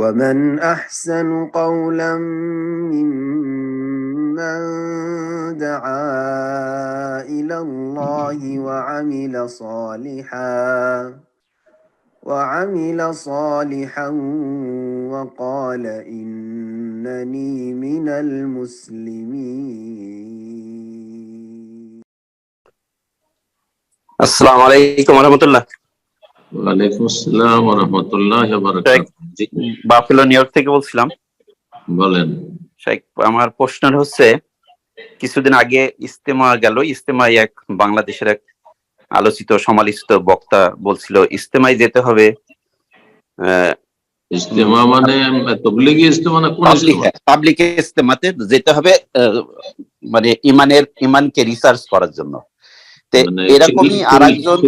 ومن أحسن قولا ممن دعا إلى الله وعمل صالحا وقال إنني من المسلمين. السلام عليكم ورحمة الله. ওয়ালাইকুম আসসালাম ওয়া রাহমাতুল্লাহি ওয়া বারাকাতুহু। বাফেলো নিউ ইয়র্ক থেকে বলছিলাম। বলেন। শেখ, আমার প্রশ্ন হচ্ছে, কিছুদিন আগে ইজতেমা গেল। ইজতেমায় এক বাংলাদেশের এক আলোচিত সমালোচিত বক্তা বলছিল ইজতেমায় যেতে হবে। ইজতেমা মানে তাবলীগী ইজতেমা না কোন ইজতেমা? পাবলিক ইজতেমাতে যেতে হবে, মানে ইমানকে রিসার্চ করার জন্য। এরকমই আরেকজন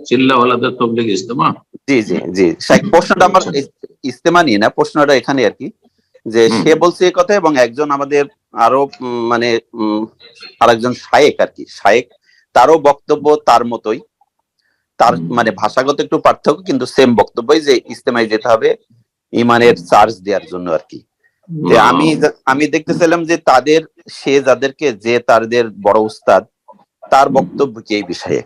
চিল্লাওয়ালাদের তাবলীগী ইজতেমা। জি জি জি শেখ, প্রশ্নটা আমার ইজতেমা নিয়ে না, প্রশ্নটা এখানে আর কি, যে সে বলছে এই কথা এবং একজন আমাদের আরো মানে আরেকজন শায়েক আর কি, শায়েক, তারও বক্তব্য তার মতোই, তার মানে ভাষাগত একটু পার্থক্য কিন্তু সেম বক্তব্যই, যে ইজতেমায় যেতে হবে ইমানের চার্জ দেওয়ার জন্য আর কি। আমি দেখতেছিলাম যে তাদের যাদেরকে যে তাদের বড় উস্তাদ, তার বক্তব্য কি এই বিষয়ে।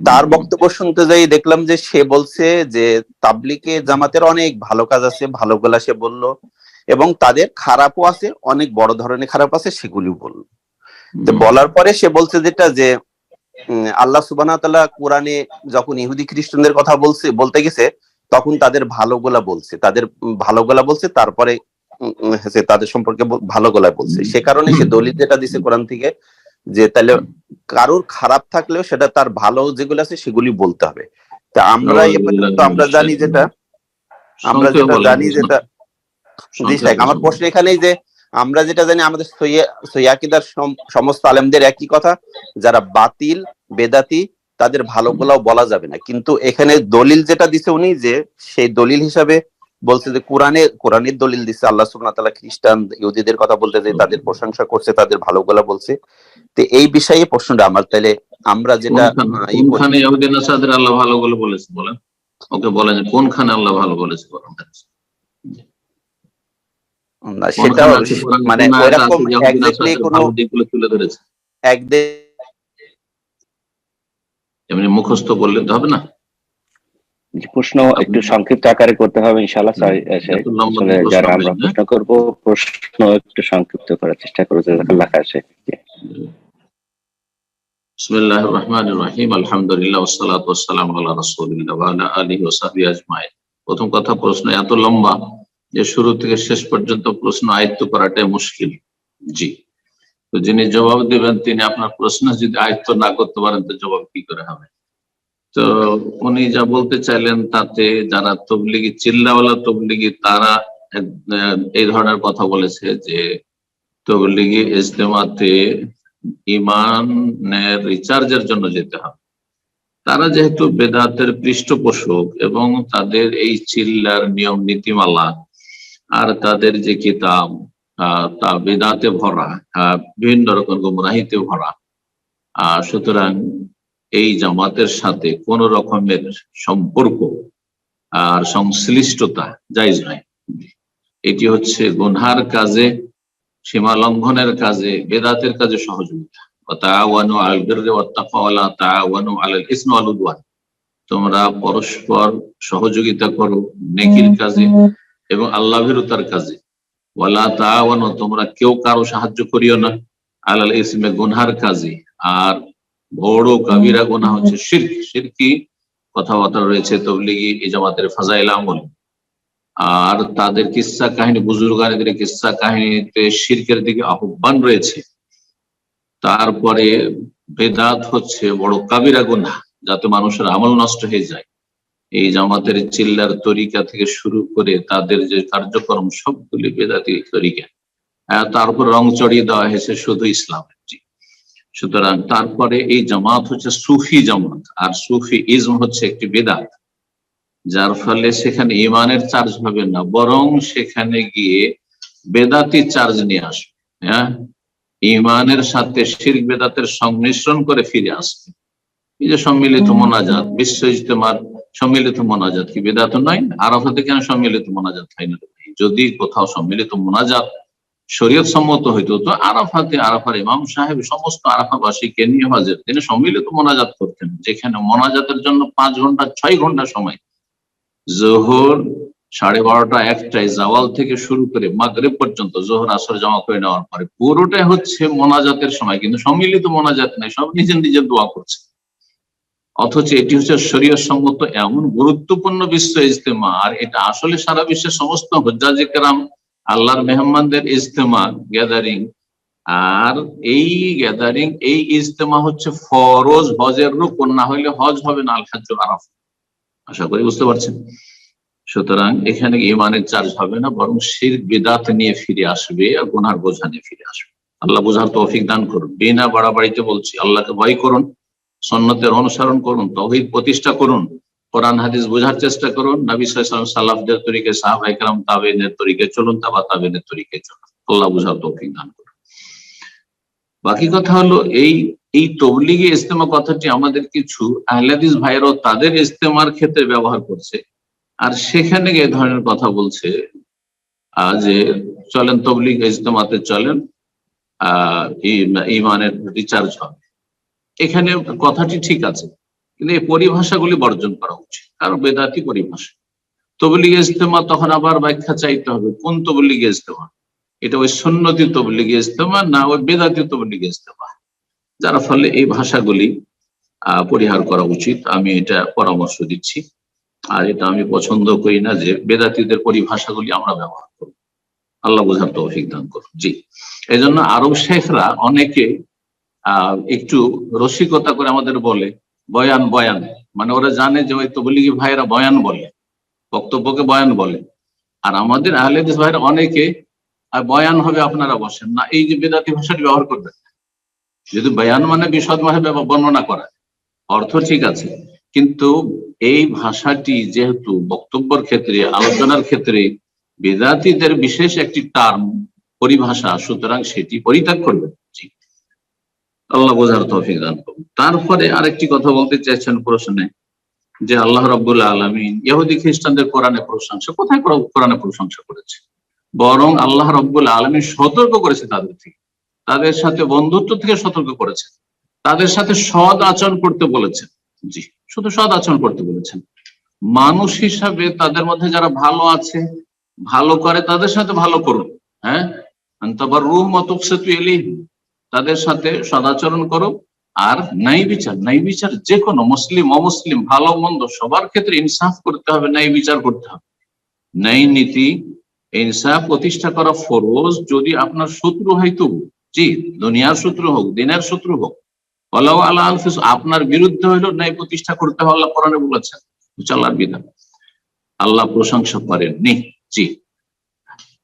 তার বক্তব্য শুনতে যাই দেখলাম যে সে বলছে যে তাবলিগে জামাতের অনেক ভালো কাজ আছে, ভালোগুলা সে বলল, এবং তাদের খারাপও আছে, অনেক বড় ধরনের খারাপ আছে, সেগুলিও বলল। তো বলার পরে সে বলছে যেটা, যে আল্লাহ সুবহানাহু ওয়া তাআলা কোরআনে যখন ইহুদি খ্রিস্টানদের কথা বলতে গেছে, তখন তাদের ভালোগুলা বলছে, তারপরে তাদের সম্পর্কে ভালোগুলা বলছে। সে কারণে সে দলিল যেটা দিছে কোরআন থেকে, যে তাহলে কারোর খারাপ থাকলেও সেটা তার ভালো যেগুলো আছে সেগুলি বলতে হবে। তা আমরা আমরা জানি যেটা জি শেখ, আমার প্রশ্ন এখানেই যে আমরা যেটা জানি, আমাদের সহিহ আকীদার সমস্ত আলেমদের একই কথা, যারা বাতিল বেদাতি তাদের ভালোগুলাও বলা যাবে না। কিন্তু এখানে দলিল যেটা দিছে উনি, যে সেই দলিল হিসাবে বলছে যে কোরআনের দলিল দিচ্ছে, আল্লাহ সুবহানাহু ওয়া তাআলা খ্রিস্টান ইহুদিদের কথা বলতে যে তাদের প্রশংসা করছে, তাদের ভালোগুলা বলছে। তো এই বিষয়ে প্রশ্নটা আমার, তাহলে আমরা যেটা কোনখানে ইহুদি নাসারাদের আল্লাহ ভালোগুলো বলেছে বলেন, ওকে বলেন যে কোনখানে আল্লাহ ভালো বলেছে না, সেটা মানে ওইরকম এক্স্যাক্টলি কোনো দিকগুলো তুলে ধরেছে, এমনি মুখস্থ বললে তো হবে না। প্রশ্ন একটু সংক্ষিপ্ত আকারে করতে হবে ইনশাআল্লাহ। যারা আমরা প্রশ্ন করব, প্রশ্ন একটু সংক্ষিপ্ত করার চেষ্টা করব। জাযাকাল্লাহ খাইর। বিসমিল্লাহির রহমানির রহিম, আলহামদুলিল্লাহ ওয়াসসালাতু ওয়াসসালামু আলা রাসূলিল্লাহ ওয়া আলা আলিহি ওয়া সাহবিহি আজমাইন। প্রথম কথা, প্রশ্ন এত লম্বা যে শুরু থেকে শেষ পর্যন্ত প্রশ্ন আয়ত্ত করাটাই মুশকিল। জি, তো যিনি জবাব দিবেন তিনি আপনার প্রশ্ন যদি আয়ত্ত না করতে পারেন তো জবাব কি করে হবে? তো উনি যা বলতে চাইলেন তাতে যারা তবলিগি চিল্লাওয়ালা তবলিগি, তারা এই ধরনের কথা বলেছে যে তবলিগি ইজতেমাতে ইমানের রিচার্জের জন্য যেতে হবে। তারা যেহেতু বেদাতের পৃষ্ঠপোষক এবং তাদের এই চিল্লার নিয়ম নীতিমালা আর তাদের যে কিতাব তা বেদাতে ভরা, বিভিন্ন রকম গুমরাহিতে ভরা, সুতরাং এই জামাতের সাথে কোন রকমের সম্পর্ক আর সংশ্লিষ্টতা জায়েজ নয়। এটি হচ্ছে গুনহার কাজে, সীমা লঙ্ঘনের কাজে, বেদাতের কাজে সহযোগিতা। তাআওয়ানু আলাল বিররি ওয়াত তাকওয়া ওয়া লা তাআওয়ানু আলাল ইসমি ওয়াল উদওয়ান। তোমরা পরস্পর সহযোগিতা করো নেকির কাজে এবং আল্লাহ ভীরুতার কাজে। ওয়া লা তাআওয়ানু, তোমরা কেউ কারো সাহায্য করিও না, আলাল ইসমি, গুনহার কাজে। আর বড় কাবিরা গুনাহ হচ্ছে শিরক। শিরকি কথাবার্তা রয়েছে তাবলীগী জামাতের ফাজাইল আমল, আর তাদের কিসসা কাহিনী, বুজুর্গানদের কিসসা কাহিনীতে শিরকের দিকে আহ্বান রয়েছে। তারপরে বেদাত হচ্ছে বড় কাবিরা গুনাহ, যাতে মানুষের আমল নষ্ট হয়ে যায়। এই জামাতের চিল্লার তরিকা থেকে শুরু করে তাদের যে কার্যক্রম সবগুলি বেদাতি তরিকা, তারপর রং চড়িয়ে দেওয়া হয়েছে শুধু ইসলামের। সুতরাং তারপরে এই জামাত হচ্ছে সুফি জামাত, আর সুফি ইজম হচ্ছে একটি বেদাত, যার ফলে সেখানে ইমানের চার্জ হবে না, বরং সেখানে গিয়ে বেদাতি চার্জ নিয়ে আসবে। হ্যাঁ, ইমানের সাথে শিরক বেদাতের সংমিশ্রণ করে ফিরে আসবে। এই যে সম্মিলিত মোনাজাত, বিশ্ব ইজতেমার সম্মিলিত মোনাজাত কি বিদআত নয়? আরাফাতে কেন সম্মিলিত মোনাজাত হয় না? যদি কোথাও সম্মিলিত মোনাজাত শরীয়ত সম্মত হইতো তো আরাফাতে আরাফার ইমাম সাহেব সমস্ত আরাফাবাসীকে নিয়ে হাজির, তিনি সম্মিলিত মোনাজাত করতেন, যেখানে মোনাজাতের জন্য 5 ঘন্টা 6 ঘন্টা সময়, জোহর 12:30 1টায় জাওয়াল থেকে শুরু করে মাগরিব পর্যন্ত, জোহর আসর জমা করে নেওয়ার পরে পুরোটাই হচ্ছে মোনাজাতের সময়, কিন্তু সম্মিলিত মোনাজাত নেই, সব নিজের নিজের দোয়া করছে। অথচ এটি হচ্ছে শরীয়ত সম্মত এমন গুরুত্বপূর্ণ বিশ্ব ইজতেমা, আর এটা আসলে সারা বিশ্বের সমস্ত হুজ্জাজে কেরাম আল্লাহর মেহমানদের ইজতেমা, গ্যাদারিং। আর এই গ্যাদারিং, এই ইজতেমা হচ্ছে ফরজ, হজের রুকন, না হইলে হজ হবে না, আল হজ্জ আরাফা। আশা করি বুঝতে পারছেন। সুতরাং এখানে ইমানের চার্জ হবে না, বরং শিরক বিদআত নিয়ে ফিরে আসবে আর গুনার বোঝা নিয়ে ফিরে আসবে। আল্লাহ বোঝার তৌফিক দান করুন। বিনা বাড়াবাড়িতে বলছি, আল্লাহকে ভয় করুন, সুন্নতের অনুসরণ করুন, তাওহীদ প্রতিষ্ঠা করুন, কোরআন হাদিস বোঝার চেষ্টা করুন, নবী সাল্লাল্লাহু আলাইহি ওয়াসাল্লাম সালাফদের তরিকে, সাহাবায়ে কেরাম তাবেঈনের তরিকে চলুন, তাবা তাবেঈনের তরিকে চলুন। আল্লাহ বোঝার তৌফিক দান করুন। বাকি কথা হলো এই তবলিগি ইজতেমা কথাটি আমাদের কিছু আহলে হাদিস ভাইরাও তাদের ইজতেমার ক্ষেত্রে ব্যবহার করছে, আর সেখানে এই ধরনের কথা বলছে যে চলেন তবলিগ ইজতেমাতে চলেন, ইমানের রিচার্জ হবে। এখানে কথাটি ঠিক আছে, কিন্তু এই পরিভাষাগুলি বর্জন করা উচিত, কারণ বেদাতি পরিভাষা। তবলিগ ইজতেমা তখন আবার ব্যাখ্যা চাইতে হবে, কোন তবলিগ ইজতেমা, এটা ওই সুন্নতি তবলিগ ইজতেমা না ওই বেদাতি তবলিগ ইজতেমা, যার ফলে এই ভাষাগুলি পরিহার করা উচিত। আমি এটা পরামর্শ দিচ্ছি, আর এটা আমি পছন্দ করি না যে বেদাতীদের পরিভাষাগুলি আমরা ব্যবহার করব। আল্লাহ বোঝার তৌফিক দান করুন। জি, এই জন্য আরব শেখরা অনেকে একটু রসিকতা করে আমাদের বলে বয়ান বয়ান, মানে ওরা জানে যে ওই তবলিগি ভাইরা বয়ান বলে, বক্তব্যকে বয়ান বলে, আর আমাদের আহলে হাদিস ভাইরা অনেকে বয়ান হবে আপনারা বসেন না, এই যে বেদাতি ভাষাটি ব্যবহার করবেন। যদি বয়ান মানে বিশদভাবে বর্ণনা করা, অর্থ ঠিক আছে, কিন্তু এই ভাষাটি যেহেতু বক্তব্যের ক্ষেত্রে, আলোচনার ক্ষেত্রে বেদাতীদের বিশেষ একটি টার্ম, পরিভাষা, সুতরাং সেটি পরিত্যাগ করবেন। আল্লাহ বোঝার তৌফিক দান করুন। তারপরে আরেকটি কথা বলতে চাইছেন প্রশ্নে, যে আল্লাহ রাব্বুল আলামিন ইহুদি খ্রিস্টানদের কোরআনে প্রশংসা, কোথায় কোরআনে প্রশংসা করেছে? বরং আল্লাহ রাব্বুল আলামিন সতর্ক করেছে তাদের থেকে, তাদের সাথে বন্ধুত্ব থেকে সতর্ক করেছে, তাদের সাথে সৎ আচরণ করতে বলেছেন। জি, শুধু সৎ আচরণ করতে বলেছেন। মানুষ হিসাবে তাদের মধ্যে যারা ভালো আছে, ভালো করে, তাদের সাথে ভালো করুন। হ্যাঁ, আনতাবার রুহ মাতুকসাতু ইলাইহি, তাদের সাথে সদাচরণ করো। আর ন্যায় বিচার যে কোনো মুসলিম অমুসলিম, ভালো মন্দ সবার ক্ষেত্রে ইনসাফ করতে হবে, ন্যায় বিচার করতে হবে। ন্যায় নীতি, ইনসাফ প্রতিষ্ঠা করা ফরজ, যদি আপনার শত্রু হয় তবু, জি, দুনিয়ার শত্রু হোক, দিনের শত্রু হোক, ওয়ালাউ আলা আনফুস, আপনার বিরুদ্ধে হইলেও ন্যায় প্রতিষ্ঠা করতে হবে। আল্লাহ কোরআনে বলেছেন, আল্লাহর বিধান, আল্লাহ প্রশংসা করেননি। জি,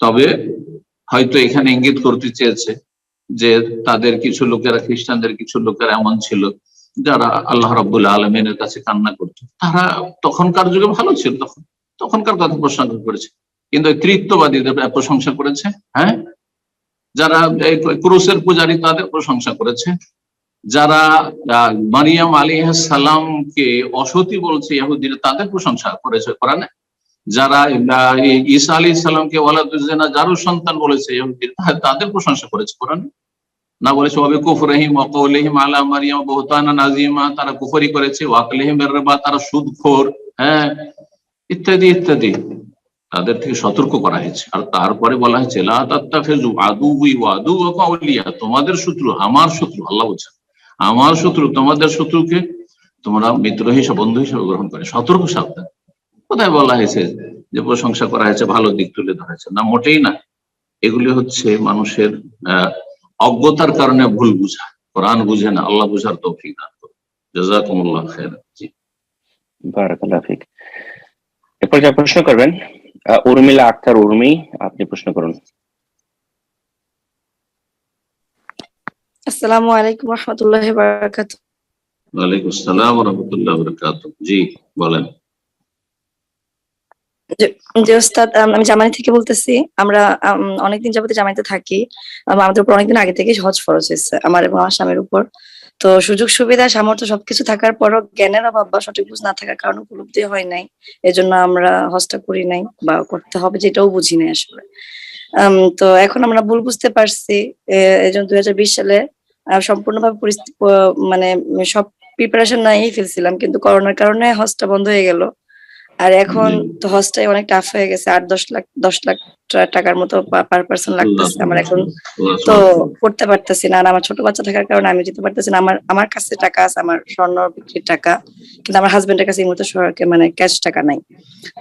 তবে হয়তো এখানে ইঙ্গিত করতে চেয়েছে যে তাদের কিছু লোকেরা, খ্রিস্টানদের কিছু লোকেরা এমন ছিল যারা আল্লাহ রাব্বুল আলামিনের কাছে কান্না করত। তারা তখনকার যুগে ভালো ছিল, তখনকার কথা প্রশংসা করেছে, কিন্তু তৃতীয়বাদীদের প্রশংসা করেছে। হ্যাঁ, যারা ক্রুসের পূজারী তাদের প্রশংসা করেছে, যারা মারিয়াম আলাইহিস সালামকে অসতী বলছে ইহুদিরা, তাদের প্রশংসা করেছে কোরআনে। যারা ঈসা আলাইহিস সালামকে ওয়ালাদুজ জিনা, জারুর সন্তান বলেছে ইহুদিরা, তাদের প্রশংসা করেছে কোরআনে। না বলেছে ওয়াবি কুফরিহিম ওয়া কওলিহিম আলা মারিয়াম বুহতানান আযীমা, তারা কুফরি করেছে, ওয়া আকলিহিম রিবা, তারা সুদখোর, হ্যাঁ, ইত্যাদি ইত্যাদি, তাদের থেকে সতর্ক করা হয়েছে। আর তারপরে বলা হয়েছে লা তাত্তাখিযু আদুওয়ি ওয়া আদুওয়াকুম আউলিয়া, তোমাদের শত্রু আমার শত্রু, আল্লাহ বলছেন আমার শত্রু তোমাদের শত্রুকে তোমরা মিত্র হিসেবে, বন্ধু হিসেবে গ্রহণ করে। সতর্ক, সাবধান। কোথায় বলা হয়েছে যে প্রশংসা করা হয়েছে, ভালো দিক তুলে ধরা হয়েছে? না, মোটেই না। এগুলি হচ্ছে মানুষের অজ্ঞতার কারণে ভুল বুঝা, কোরআন বুঝে না। আল্লাহ বুঝার তৌফিক দান করুন। জাযাকুমুল্লাহ খাইরান। জি, বারাকাল্লাহু ফিক। এরপর যা প্রশ্ন করবেন উর্মিলা আক্তার উর্মি, আপনি প্রশ্ন করুন। আসসালামু আলাইকুম ওয়া রাহমাতুল্লাহি ওয়া বারাকাতুহু। ওয়া আলাইকুম আসসালাম ওয়া রাহমাতুল্লাহি ওয়া বারাকাতুহু। জি, বলেন। যে ওস্তাদ, আমি জামানি থেকে বলতেছি। আমরা অনেকদিন যাবত জামানিতে থাকি। আমাদের উপর অনেকদিন আগে থেকে হজ ফরজ হয়েছে, আমার এবং আমার স্বামীর উপর। তো সুযোগ সুবিধা সামর্থ্য সবকিছু থাকার পরও জ্ঞানের অভাব বা সঠিক বুঝ না থাকার কারণে উপলব্ধি হয় নাই, এজন্য আমরা হজটা করি নাই বা করতে হবে যেটাও বুঝি নাই আসলে। তো এখন আমরা ভুল বুঝতে পারছি, এজন্য 2020 সালে সম্পূর্ণভাবে মানে সব প্রিপারেশন নিয়েই ফেলছিলাম, কিন্তু করোনার কারণে হজটা বন্ধ হয়ে গেল। আর এখন তো হজটাই অনেক টাফ হয়ে গেছে, 8-10 লাখ টাকার মতো পার পার্সন লাগতেছে আমার এখন। তো করতে পারতেছি না, আর আমার ছোট বাচ্চা থাকার কারণে আমি যেতে পারতেছি না। আমার কাছে টাকা আছে, আমার স্বর্ণ বিক্রির টাকা, কিন্তু আমার হাজবেন্ডের কাছে এই মুহূর্তে মানে ক্যাশ টাকা নাই।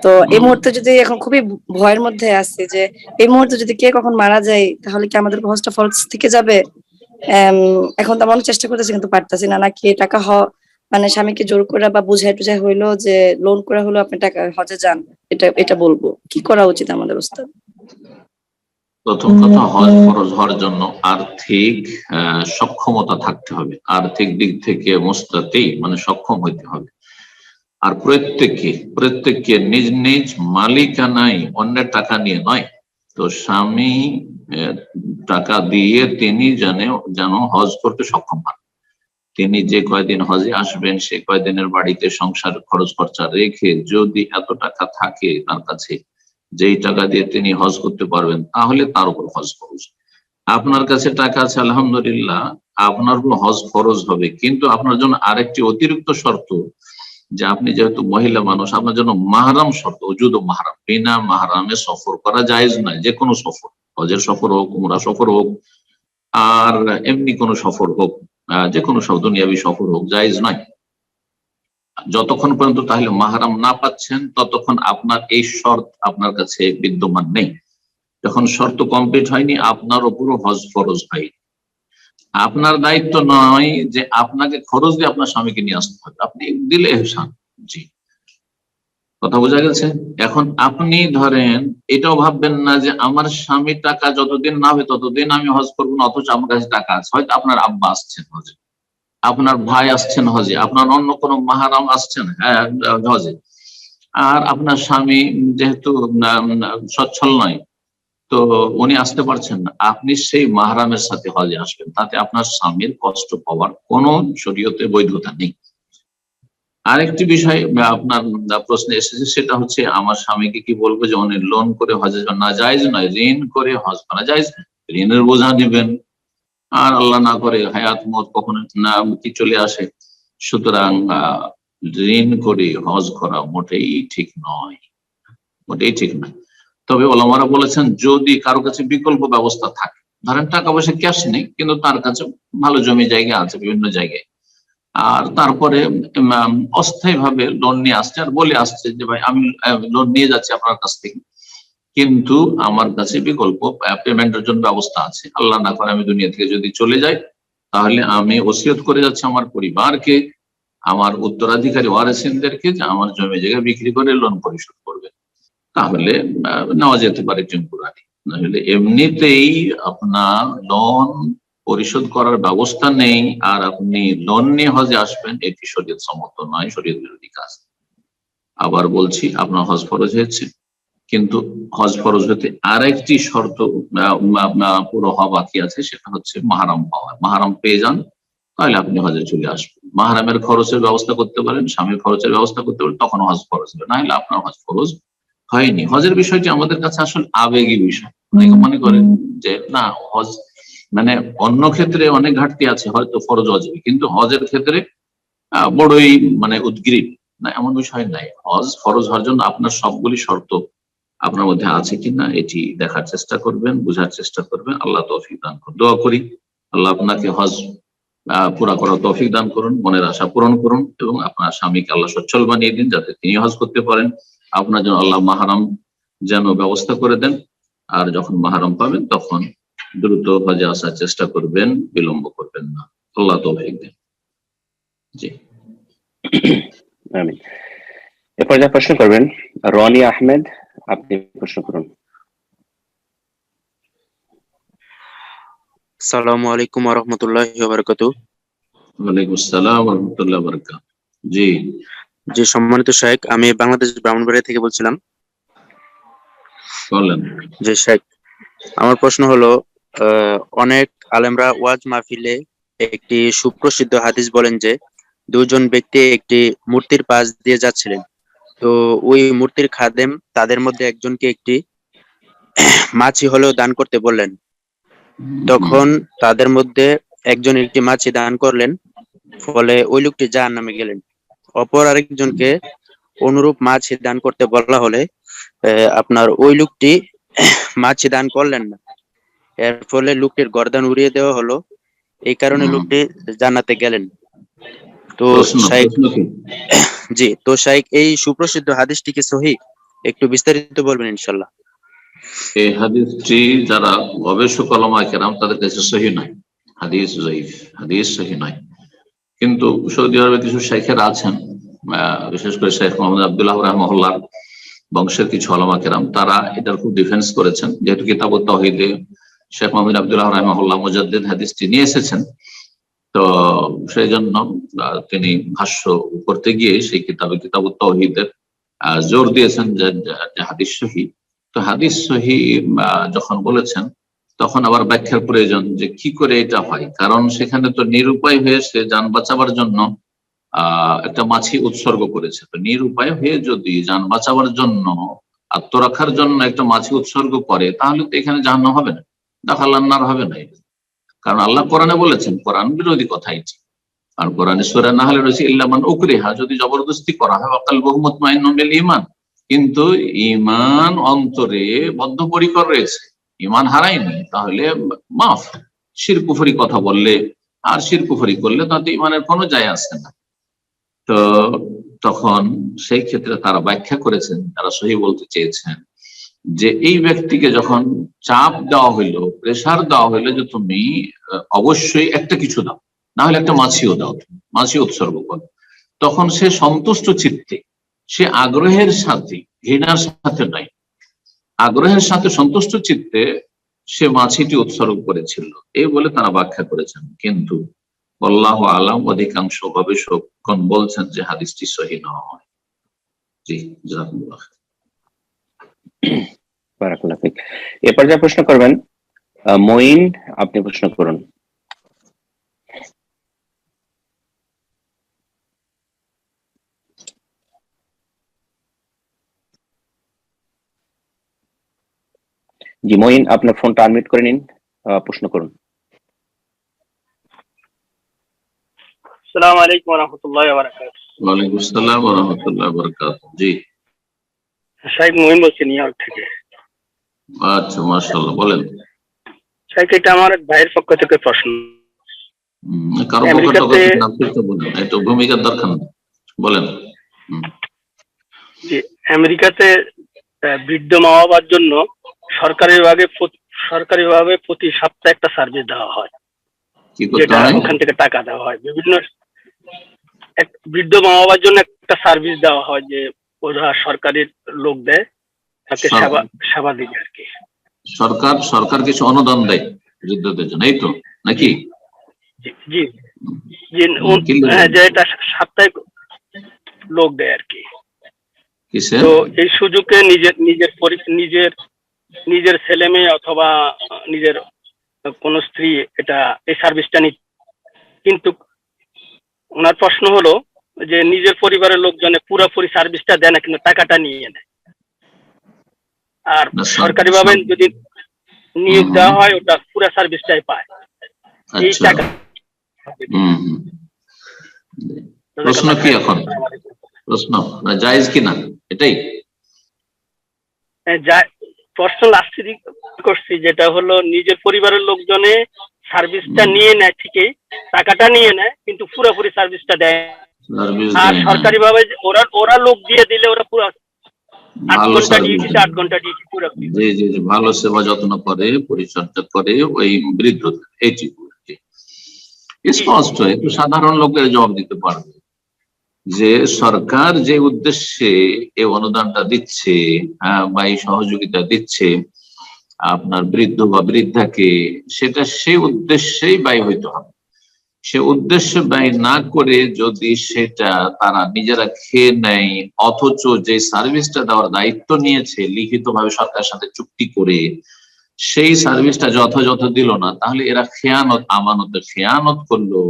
তো এই মুহূর্তে যদি এখন খুবই ভয়ের মধ্যে আছি যে এই মুহূর্তে যদি কে কখন মারা যায় তাহলে কি আমাদের হজটা ফরজ থেকে যাবে। এখন তো আমরা অনেক চেষ্টা করতেছি কিন্তু পারতেছি না, নাকি টাকা মানে স্বামীকে জোর করে বা বুঝাই টুঝাই হইলো যে লোন করে হলো আপনি টাকা হজে যান, এটা বলবো কি করা উচিত আমাদের উস্তাদ? প্রথম কথা, হজ ফরজ হওয়ার জন্য আর্থিক সক্ষমতা থাকতে হবে, আর্থিক দিক থেকে মোস্তাতেই মানে সক্ষম হইতে হবে। আর প্রত্যেককে নিজ নিজ মালিকানায় অন্যের টাকা নিয়ে নয়। তো স্বামী টাকা দিয়ে তিনি যেন হজ করতে সক্ষম হন। তিনি যে কয়দিন হজে আসবেন সে কয়দিনের বাড়িতে সংসার খরচ খরচা রেখে যদি এত টাকা থাকে তার কাছে, যেই টাকা দিয়ে তিনি হজ করতে পারবেন, তাহলে তার উপর হজ ফরজ। আপনার কাছে টাকা আছে আলহামদুলিল্লাহ, আপনার উপর হজ ফরজ হবে, কিন্তু আপনার জন্য আরেকটি অতিরিক্ত শর্ত যে আপনি যেহেতু মহিলা মানুষ, আপনার জন্য মাহরাম শর্ত, ওজুদ মাহরাম, বিনা মাহরামে সফর করা জায়েজ নয়। যে কোনো সফর, হজের সফর হোক, উমরা সফর হোক, আর এমনি কোনো সফর হোক, যে কোনো সব দুনিয়াবি সফর হোক, জায়েজ নয় যতক্ষণ পর্যন্ত তাহলে মাহরাম না পাচ্ছেন, ততক্ষণ আপনার এই শর্ত আপনার কাছে বিদ্যমান নেই। যখন শর্ত কমপ্লিট হয়নি, আপনার উপরও হজ ফরজ হয়নি। আপনার দায়িত্ব নয় যে আপনাকে খরচ দিয়ে আপনার স্বামীকে নিয়ে আসতে হবে, আপনি দিলে এহসান। জি, কথা বোঝা গেছে? এখন আপনি ধরেন এটাও ভাববেন না যে আমার স্বামী টাকা যতদিন না হবে ততদিন আমি হজ করবো না, অথচ আমার কাছে টাকা আছে। হয়তো আপনার আব্বা আসছেন হজে, আপনার ভাই আসছেন হজে, আপনার অন্য কোনো মাহারাম আসছেন হজে, আর আপনার স্বামী যেহেতু সচ্ছল নয়, তো উনি আসতে পারছেন না, আপনি সেই মাহরামের সাথে হজে আসবেন, তাতে আপনার স্বামীর কষ্ট পাওয়ার কোন শরীয়তে বৈধতা নেই। আরেকটি বিষয় আপনার প্রশ্নে এসেছে, সেটা হচ্ছে আমার স্বামীকে কি বলবো যে উনি লোন করে হজে না, জায়েজ নয়। ঋণ করে হজ করা জায়েজ, ঋণের বোঝা দিবেন, আর আল্লাহ না করে হায়াত মত কখনো না কি চলে আসে। সুতরাং ঋণ করে হজ করা মোটেই ঠিক নয়, মোটেই ঠিক নয়। তবে ওলামারা বলেছেন যদি কারো কাছে বিকল্প ব্যবস্থা থাকে, ধরেন টাকা পয়সা ক্যাশ নেই কিন্তু তার কাছে ভালো জমি জায়গা আছে বিভিন্ন জায়গায়, আর তারপরে অস্থায়ী ভাবে লোন নিয়ে আসছে আর বলে আসছে যে ভাই আমি লোন নিয়ে যাচ্ছি আপনার কাছ থেকে, কিন্তু আমার কাছে বিকল্প পেমেন্টের জন্য ব্যবস্থা আছে, আল্লাহ না করে আমি দুনিয়া থেকে যদি চলে যাই তাহলে আমি ওসিয়ত করে যাচ্ছি আমার পরিবারকে, আমার উত্তরাধিকারী ওয়ারিসিনদেরকে, যে আমার জমি জায়গা বিক্রি করে লোন পরিশোধ করবে, তাহলে নেওয়া যেতে পারে টেম্পোরারি। নাহলে এমনিতেই আপনার লোন পরিশোধ করার ব্যবস্থা নেই আর আপনি লোন নিয়ে হজে আসবেন, এটি শরীয়ত সম্মত নয়, শরীয়ত বিরোধী কাজ। আবার বলছি, আপনার হজ ফরজ হয়েছে, কিন্তু হজ ফরজ হতে আরেকটি শর্ত পুরো হওয়া বাকি আছে, সেটা হচ্ছে মাহরাম পাওয়া। মাহরাম পেয়ে যান তাহলে আপনি হজে চলে আসবেন, মাহরামের খরচের ব্যবস্থা করতে পারেন, স্বামীর খরচের ব্যবস্থা করতে পারেন, তখন হজ ফরজ হবে, না হলে আপনার হজ ফরজ হয়নি। হজের বিষয়টি আমাদের কাছে আসলে আবেগী বিষয়। অনেকে মনে করেন যে না, হজ মানে অন্য ক্ষেত্রে অনেক ঘাটতি আছে, হয়তো ফরজ ওয়াজিব, কিন্তু হজের ক্ষেত্রে বড়ই মানে উদগ্রীব। না, এমন বিষয় নাই। হজ ফরজ হওয়ার জন্য আপনার সবগুলি শর্ত আপনার মধ্যে আছে কিনা এটি দেখার চেষ্টা করবেন, বোঝার চেষ্টা করবেন। আল্লাহ তৌফিক দান করুন। দোয়া করি আল্লাহ আপনাকে হজ পুরা করার তৌফিক দান করুন, মনের আশা পূরণ করুন, এবং আপনার স্বামীকে আল্লাহ সচ্ছল বানিয়ে দিন যাতে তিনি হজ করতে পারেন। আপনার জন্য আল্লাহ মাহরাম যেন ব্যবস্থা করে দেন, আর যখন মাহরাম পাবেন তখন দ্রুত হজে আসার চেষ্টা করবেন, বিলম্ব করবেন না। আল্লাহ তৌফিক দেন। জি, আমিন। এরপর যা প্রশ্ন করবেন রনি আহমেদ, আপনি প্রশ্ন করুন। আসসালামু আলাইকুম ওয়া রাহমাতুল্লাহি ওয়া বারাকাতুহু। ওয়ালাইকুম আসসালাম ওয়া রাহমাতুল্লাহি ওয়া বারাকাতুহু। জি জি, সম্মানিত শাইখ, আমি বাংলাদেশ ব্রাহ্মণবাড়িয়া থেকে বলছিলাম। বলেন। জি শাইখ, আমার প্রশ্ন হলো অনেক আলেমরা ওয়াজ মাহফিলে একটি সুপ্রসিদ্ধ হাদিস বলেন যে দুজন ব্যক্তি একটি মূর্তির পাশ দিয়ে যাচ্ছিলেন। তো ওই মূর্তির খাদেম তাদের মধ্যে একজনকে একটি মাছি হলেও দান করতে বললেন। তখন তাদের মধ্যে একজন একটি মাছি দান করলেন, ফলে ওই লোকটি জাহান্নামে গেলেন। অপর আরেকজনকে অনুরূপ মাছি দান করতে বলা হলে আপনার ওই লোকটি মাছি দান করলেন না। এর ফলে লোকটির গর্দান উড়িয়ে দেওয়া হলো। এই কারণে লোকটি জান্নাতে গেলেন। তো শাইখ, জি, তো শাইখ এই সুপ্রসিদ্ধ হাদিসটি কি সহিহ? একটু বিস্তারিত বলবেন ইনশাআল্লাহ। এই হাদিসটি যারা গবেষক ওলামায়ে কেরাম তাদের কাছে সহিহ নয়, হাদিস যায়িফ, হাদিস সহিহ নয়। কিন্তু সৌদি আরবে কিছু শাইখেরা আছেন, বিশেষ করে শেখ মোহাম্মদ আব্দুল্লাহ রাহমাহুল্লাহ বংশের কিছু ওলামায়ে কেরাম, তারা এটার খুব ডিফেন্স করেছেন। যেহেতু কিতাবুত তাওহীদে শেখ মোহাম্মদ আব্দুল্লাহ রাহমাহুল্লাহ মুজাদ্দিদ হাদিসটি নিয়ে এসেছেন, তো সেই জন্য তিনি ভাষ্য করতে গিয়ে সেই কিতাবুত তাওহীদের জোর দিয়েছেন যে হাদিস সহিহ। তো হাদিস সহিহ যখন বলেছেন তখন আবার ব্যাখ্যার প্রয়োজন যে কি করে এটা হয়, কারণ সেখানে তো নিরুপায় হয়ে সে যান বাঁচাবার জন্য একটা মাছি উৎসর্গ করেছে। তো নিরুপায় হয়ে যদি যান বাঁচাবার জন্য, আত্মরক্ষার জন্য একটা মাছি উৎসর্গ করে, তাহলে তো এখানে জাহান্নাম হবে না, দাখালান্নার হবে না। কারণ আল্লাহ কোরআনে বলেছেন, কোরআন বিরোধী কথা এটি। আর কোরআনে সূরা নাহলে রয়েছে ইল্লা মান উকরিহা, যদি জবরদস্তি করা হয়, ওয়াকালবুহু মুতমাইন্নুন বিল ঈমান, কিন্তু ঈমান অন্তরে বদ্ধপরিকর রয়েছে, ঈমান হারায়নি, তাহলে মাফ। শিরক কুফরি কথা বললে আর শিরক কুফরি করলে তাতে ঈমানের কোনো যায় আসে না। তো তখন সেই ক্ষেত্রে তারা ব্যাখ্যা করেছেন, তারা সহিহ বলতে চেয়েছেন যে এই ব্যক্তিকে যখন চাপ দেওয়া হইলো, প্রেসার দেওয়া হইলো যে তুমি অবশ্যই একটা কিছু দাও, না হলে একটা মাছিও দাও, মাছি উৎসর্গ করো, তখন সে সন্তুষ্ট চিত্তে, সে আগ্রহের সাথে, ঘৃণার সাথে নয়, আগ্রহের সাথে সন্তুষ্ট চিত্তে সে মাছিটি উৎসর্গ করেছিল, এই বলে তারা ব্যাখ্যা করেছেন। কিন্তু আল্লাহু আলাম অধিকাংশ গবেষকগণ বলছেন যে হাদিসটি সহিহ নয়। জি, জাযাকুমুল্লাহ। বারাকাল্লাহু ফিক। এরপর যা প্রশ্ন করবেন মঈন, আপনি প্রশ্ন করুন। জি মঈন, আপনার ফোনটা আনমিউট করে নিন, প্রশ্ন করুন। আসসালামু আলাইকুম ওয়া রাহমাতুল্লাহি ওয়া বারাকাতুহু। ওয়া আলাইকুম আসসালাম ওয়া রাহমাতুল্লাহি ওয়া বারাকাতুহু। জি, শাইখ মঈন বলছি নিউ ইয়র্ক থেকে। আচ্ছা, মাশাআল্লাহ, বলেন। শাইখ, এটা আমার এক ভাইয়ের পক্ষ থেকে প্রশ্ন। কারো পক্ষে তো বলেন, একটু ভূমিকার দরকার নেই, বলেন। যে আমেরিকাতে বৃদ্ধ মা বাবার জন্য সরকারিভাবে প্রতি সপ্তাহে একটা সার্ভিস দেওয়া হয়, যেটা ওখান থেকে টাকা দেওয়া হয়। বিভিন্ন বৃদ্ধ মা বাবার জন্য একটা সার্ভিস দেওয়া হয়, যে ওরা সরকারি লোক দেয়, তাকে সেবা দিবে আর কি। সরকার কিছু অনুদান দেয় বৃদ্ধদের জন্য, এই তো নাকি? জি জি, যে এটা সাপ্তাহিক লোক দেয় আর কি। তো এই সুযোগে নিজের ছেলে মেয়ে অথবা নিজের কোন স্ত্রী এই সার্ভিসটা নিচ্ছে, কিন্তু ওনার প্রশ্ন হলো যে নিজের পরিবারের লোকজনে পুরোপুরি সার্ভিসটা দেয় না, কিন্তু টাকাটা নিয়ে নেয়। আর সরকারিভাবে যদি নিয়োগ দেওয়া হয়, ওটা পুরো সার্ভিসটাই পায়। এই টাকা প্রশ্ন কি এখন? প্রশ্ন জায়েজ কিনা এটাই প্রশ্ন লাস্ট করছি, যেটা হলো নিজের পরিবারের লোকজনে সার্ভিসটা নিয়ে নেয়, ঠিকই টাকাটা নিয়ে নেয়, কিন্তু পুরোপুরি সার্ভিসটা দেয়। আর সরকারি ভাবে ওরা লোক দিয়ে দিলে ওরা পুরো 8 ঘন্টা ডিউটি, 8 ঘন্টা ডিউটি পুরো। জি জি জি, ভালো সেবা যত্ন করে, পরিচর্যা করে ওই বৃদ্ধ, এইটি স্পষ্ট। একটু সাধারণ লোকের জবাব দিতে পারবে যে সরকার যে উদ্দেশ্যে এই অনুদানটা দিচ্ছে বা এই সহযোগিতা দিচ্ছে আপনার বৃদ্ধ বা বৃদ্ধাকে, সেটা সেই উদ্দেশ্যেই ব্যয় হইতে হবে। সে উদ্দেশ্যে ব্যয় না করে যদি সেটা তারা নিজেরা খেয়ে নেয়, অথচ যে সার্ভিসটা দেওয়ার দায়িত্ব নিয়েছে লিখিতভাবে সরকারের সাথে চুক্তি করে, সেই সার্ভিসটা যথাযথ দিল না, তাহলে এরা খেয়ানত, আমানতে খেয়ানত করলো,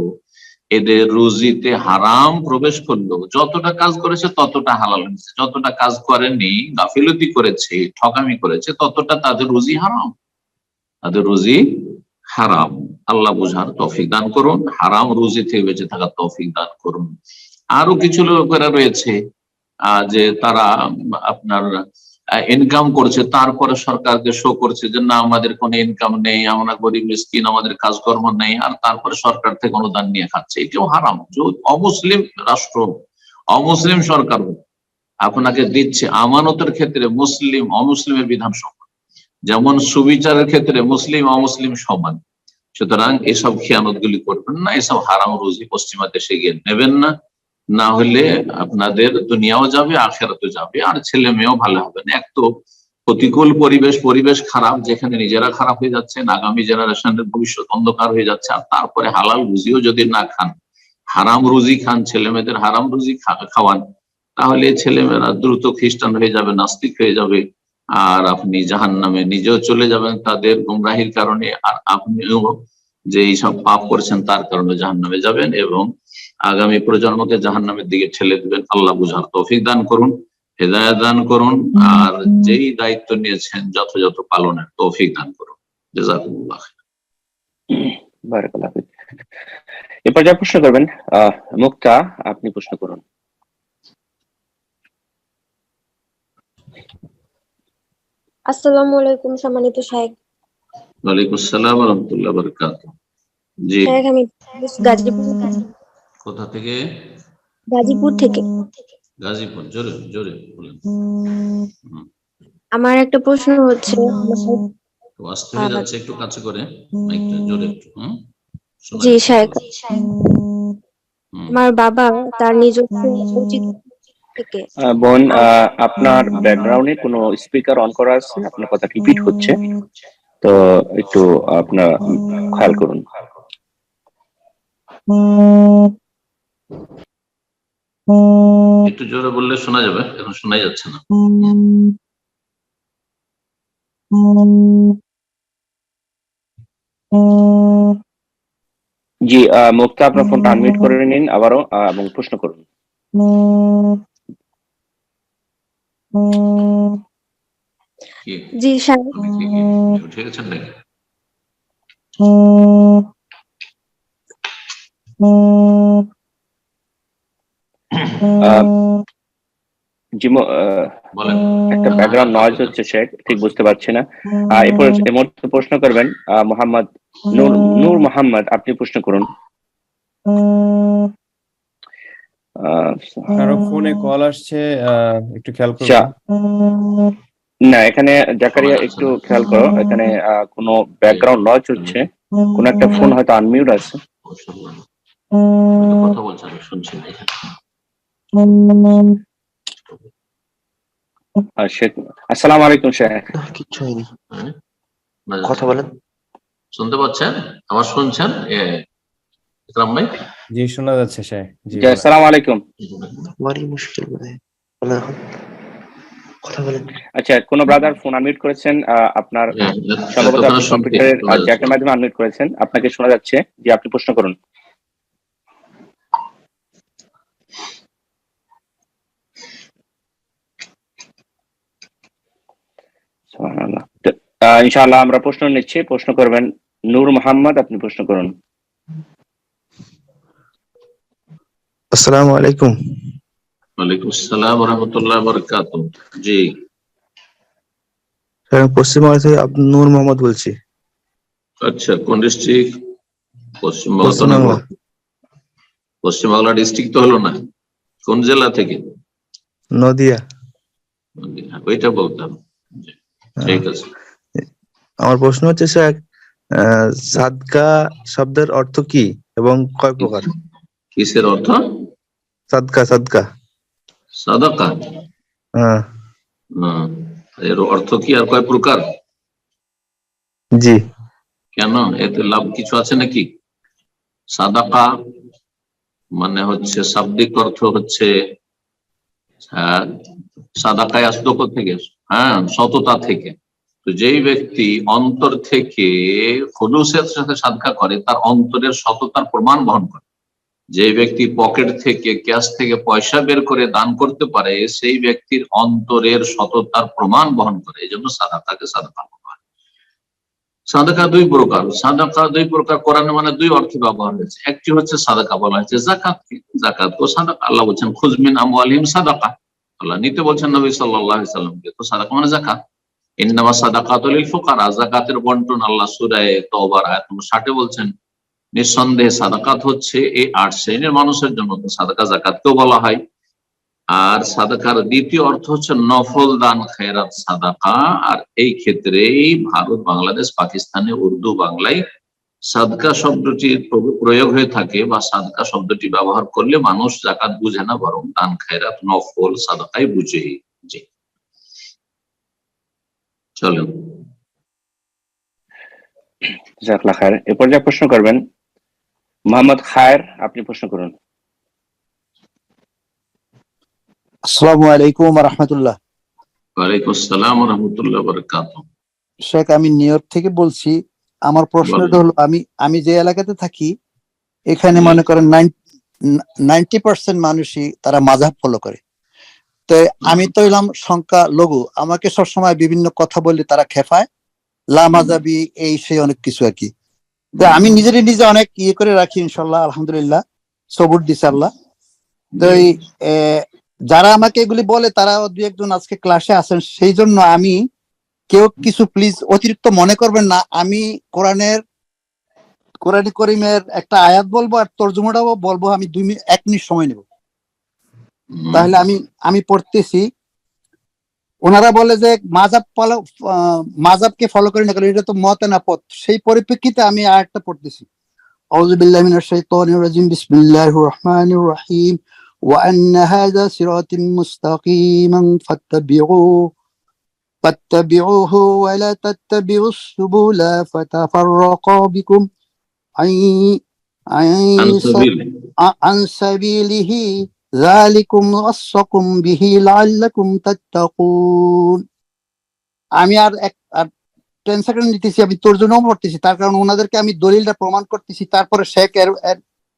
এদের রুজিতে হারাম প্রবেশ করলো। যতটা কাজ করেছে ততটা হালাল হয়েছে, যতটা কাজ করেনি, গাফিলতি করেছে, ঠকামি করেছে, ততটা তাদের রুজি হারাম, তাদের রুজি হারাম। আল্লাহ বুঝার তৌফিক দান করুন, হারাম রুজি থেকে বেঁচে থাকার তৌফিক দান করুন। আরো কিছু লোকেরা রয়েছে যে তারা আপনার ইনকাম করছে, তারপরে সরকারকে শো করছে যে না আমাদের কোনো ইনকাম নেই, আমরা গরিব মিসকিন, আমাদের কাজকর্ম নেই, আর তারপরে সরকার থেকে অনুদান নিয়ে খাচ্ছে। এটাও হারাম। অমুসলিম রাষ্ট্র, অমুসলিম সরকার আপনাকে দিচ্ছে, আমানতের ক্ষেত্রে মুসলিম অমুসলিমের বিধান সমান, যেমন সুবিচারের ক্ষেত্রে মুসলিম অমুসলিম সমান। সুতরাং এসব খেয়ানত গুলি করবেন না, এসব হারাম রুজি পশ্চিমা দেশে গিয়ে নেবেন না, না হলে আপনাদের দুনিয়াও যাবে, আখেরাতেও যাবে, আর ছেলে মেয়েও ভালো হবে না। এক তো প্রতিকূল পরিবেশ খারাপ, যেখানে নিজেরা খারাপ হয়ে যাচ্ছে, আগামী জেনারেশনের ভবিষ্যৎ অন্ধকার হয়ে যাচ্ছে, আর তারপরে হালাল রুজিও যদি না খান, হারাম রুজি খান, ছেলে মেয়েদের হারাম রুজি খাওয়ান, তাহলে ছেলেমেয়েরা দ্রুত খ্রিস্টান হয়ে যাবে, নাস্তিক হয়ে যাবে, আর আপনি জাহান্নামে নিজেও চলে যাবেন তাদের গুমরাহির কারণে, আর আপনিও যে এইসব পাপ করছেন তার কারণে জাহান্নামে যাবেন, এবং আগামী প্রজন্মকে জাহান্নামের দিকে ঠেলে দিবেন। আল্লাহ বুঝার তৌফিক দান করুন, হেদায়েত দান করুন, আর যেই দায়িত্ব নিয়েছেন যথাযথ পালনের তৌফিক দান করুন। জাযাকুমুল্লাহ খাইর। বারাকাল্লাহ ফিক। এরপর যা প্রশ্ন করবেন মুক্তা, আপনি প্রশ্ন করুন। আসসালামু আলাইকুম সম্মানিত শাইখ। ওয়ালাইকুম আসসালাম ওয়া রাহমাতুল্লাহি ওয়া বারাকাতুহু। জি, শাইখ আমি গাজীপুর কোথা থেকে? থেকে। গাজীপুর, জোরে জোরে বলেন। আমার একটা প্রশ্ন হচ্ছে, আস্তে হয়ে যাচ্ছে, একটু কাছে করে মাইকটা, জোরে একটু। জি শাইখ, আমার বাবা তার নিজস্ব উচিত থেকে। বোন, আপনার ব্যাকগ্রাউন্ডে কোনো স্পিকার অন করা আছে, আপনার কথা রিপিট হচ্ছে, তো একটু আপনার খেয়াল করুন। একটু জোরে বললে শোনা যাবে, এখন শোনা যাচ্ছে না। জি মুক্তা, আপনার ফোনটা আনমিউট করে নিন আবারও, এবং প্রশ্ন করুন। জি শাইখ, উঠে গেছেন নাকি? জি বলেন। একটা ব্যাকগ্রাউন্ড নয়েজ হচ্ছে শেখ, ঠিক বুঝতে পারছি না। এরপর এই মুহূর্তে প্রশ্ন করবেন মোহাম্মদ নূর মোহাম্মদ, আপনি প্রশ্ন করুন। কারো ফোনে কল আসছে, একটু খেয়াল করুন। না, এখানে জাকারিয়া একটু খেয়াল করো, এখানে কোনো ব্যাকগ্রাউন্ড নয়েজ হচ্ছে, কোন একটা ফোন হয়তো আনমিউট আছে। কথা বলছেন, শুনছি না। আসসালামু আলাইকুম শেখ। কিচ্ছু হয়নি, হ্যাঁ, কথা বলেন। শুনতে পাচ্ছেন? আমার শুনছেন ইকরাম ভাই? জি শোনা যাচ্ছে শেখ। জি আসসালামু আলাইকুম। আমারই মুশকিল বোধহয়, বলেন এখন, কথা বলেন। আচ্ছা, কোন ব্রাদার ফোন আনমিউট করেছেন, আপনার সম্ভবত আপনি কম্পিউটারের জ্যাকের মাধ্যমে আনমিউট করেছেন, আপনাকে শোনা যাচ্ছে। জি, আপনি প্রশ্ন করুন। ইনশাআল্লাহ আমরা প্রশ্ন নিচ্ছি, প্রশ্ন করবেন নূর মোহাম্মদ, আপনি প্রশ্ন করুন। আসসালামু আলাইকুম। ওয়ালাইকুম আসসালাম ওয়া রাহমাতুল্লাহি ওয়া বারাকাতুহু। জি, পশ্চিমবঙ্গ থেকে নূর মোহাম্মদ বলছি। আচ্ছা, কোন ডিস্ট্রিক্ট? পশ্চিমবাংলা। পশ্চিমবাংলা ডিস্ট্রিক্ট তো হলো না, কোন জেলা থেকে? নদিয়া। ওইটা বলতাম। ঠিক আছে। আমার প্রশ্ন হচ্ছে স্যার, সাদকা শব্দের অর্থ কি এবং কয় প্রকার? কিসের অর্থ? সাদকা। সাদকা। সাদাকা। হ্যাঁ। এর অর্থ কি আর কয় প্রকার? জি। কেন, এতে লাভ কিছু আছে নাকি? সাদাকা মানে হচ্ছে, শাব্দিক অর্থ হচ্ছে সাদাকায় আসতো থেকে, হ্যাঁ, সততা থেকে। তো যেই ব্যক্তি অন্তর থেকে খুলুসের সাথে সাদকা করে তার অন্তরের সততার প্রমাণ বহন করে। যে ব্যক্তি পকেট থেকে ক্যাশ থেকে পয়সা বের করে দান করতে পারে সেই ব্যক্তির অন্তরের সততার প্রমাণ বহন করে। এই জন্য সাদাকাকে সাদাকা বলা হয়। সাদাকা দুই প্রকার, সাদাকা দুই প্রকার কোরআনে মানে দুই অর্থে ব্যবহার হয়েছে। একটি হচ্ছে সাদাকা বলা হয়েছে যাকাতকে, যাকাত ও সাদাকা। আল্লাহ বলছেন খুয মিন আমওয়ালিহিম সাদাকা, আল্লাহ নিতে বলছেন নবী সাল্লাল্লাহু আলাইহি সাল্লামকে। তো সাদাকা মানে যাকাত। ইন্নামা সাদাকাতু লিল ফুকারা, যাকাতের বন্টন আল্লাহ সূরা তাওবার আয়াত নম্বর 60 বলছেন নিঃসন্দেহে সাদাকাত হচ্ছে এই 8 শ্রেণীর মানুষের জন্য। তো সাদাকা যাকাতকেও বলা হয়। আর সাদাকার দ্বিতীয় অর্থ হচ্ছে নফল দান, খেরাত, সাদাকা। আর এই ক্ষেত্রেই ভারত, বাংলাদেশ, পাকিস্তানে উর্দু বাংলায় সাদকা শব্দটি প্রয়োগ হয়ে থাকে, বা সাদকা শব্দটি ব্যবহার করলে মানুষ যাকাত বুঝে না, বরং দান, খেরাত, নফল, সাদাকাই বুঝে। জি, চলেন। জাযাকাল্লাহ খায়ের। এ পর্যায়ে প্রশ্ন করবেন মোহাম্মদ খায়ের, আপনি প্রশ্ন করুন। আসসালামু আলাইকুম ওয়া রাহমাতুল্লাহ। ওয়ালাইকুম আসসালাম ওয়া রাহমাতুল্লাহি ওয়া বারাকাতুহু। শেখ, আমি নিউ ইয়র্ক থেকে বলছি। আমার প্রশ্নটা হলো, আমি যে এলাকাতে থাকি এখানে মনে করেন 90% মানুষই তারা মাযহাব ফলো করে। তো আমি তো হইলাম সংখ্যা লঘু, আমাকে সবসময় বিভিন্ন কথা বললে তারা খেপায়, লা মাযহাবি এই সেই অনেক কিছু আর কি। তো আমি নিজে অনেক ইয়ে করে রাখি, ইনশাআল্লাহ আলহামদুলিল্লাহ সবুর দিছে আল্লাহ। তো যারা আমাকে এগুলি বলে তারা দুই একজন আজকে ক্লাসে আছেন, সেই জন্য আমি কেউ কিছু প্লিজ অতিরিক্ত মনে করবেন না। আমি কোরআনে করিমের একটা আয়াত বলবো আর তর্জমাটাও বলবো, আমি 1 মিনিট সময় নেব। তাহলে আমি পড়তেছি। ওনারা বলে যে মাযহাবকে ফলো করি না, কারণ এটা তো মত না পথ। সেই পরিপ্রেক্ষিতে আমি আয়াতটা পড়তেছি। আউযু বিল্লাহি মিনাশ শাইতানির রাজিম, বিসমিল্লাহির রহমানির রহিম। ওয়া আন্না হাযা সিরাতুম মুস্তাকিমান ফাত্তাবিউহু ওয়া লা তাত্তাবিউস সুবুলা ফাতাফাররাকা বিকুম আন সাবিলিহি যালিকুম ওয়াসাকুম বিহি লাআল্লাকুম তাত্তাকুন। আমি আর 10 সেকেন্ড নিতেছি, আমি তর্জমাও পড়তেছি, তার কারণ ওনাদেরকে আমি দলিলটা প্রমাণ করতেছি। তারপরে শেখ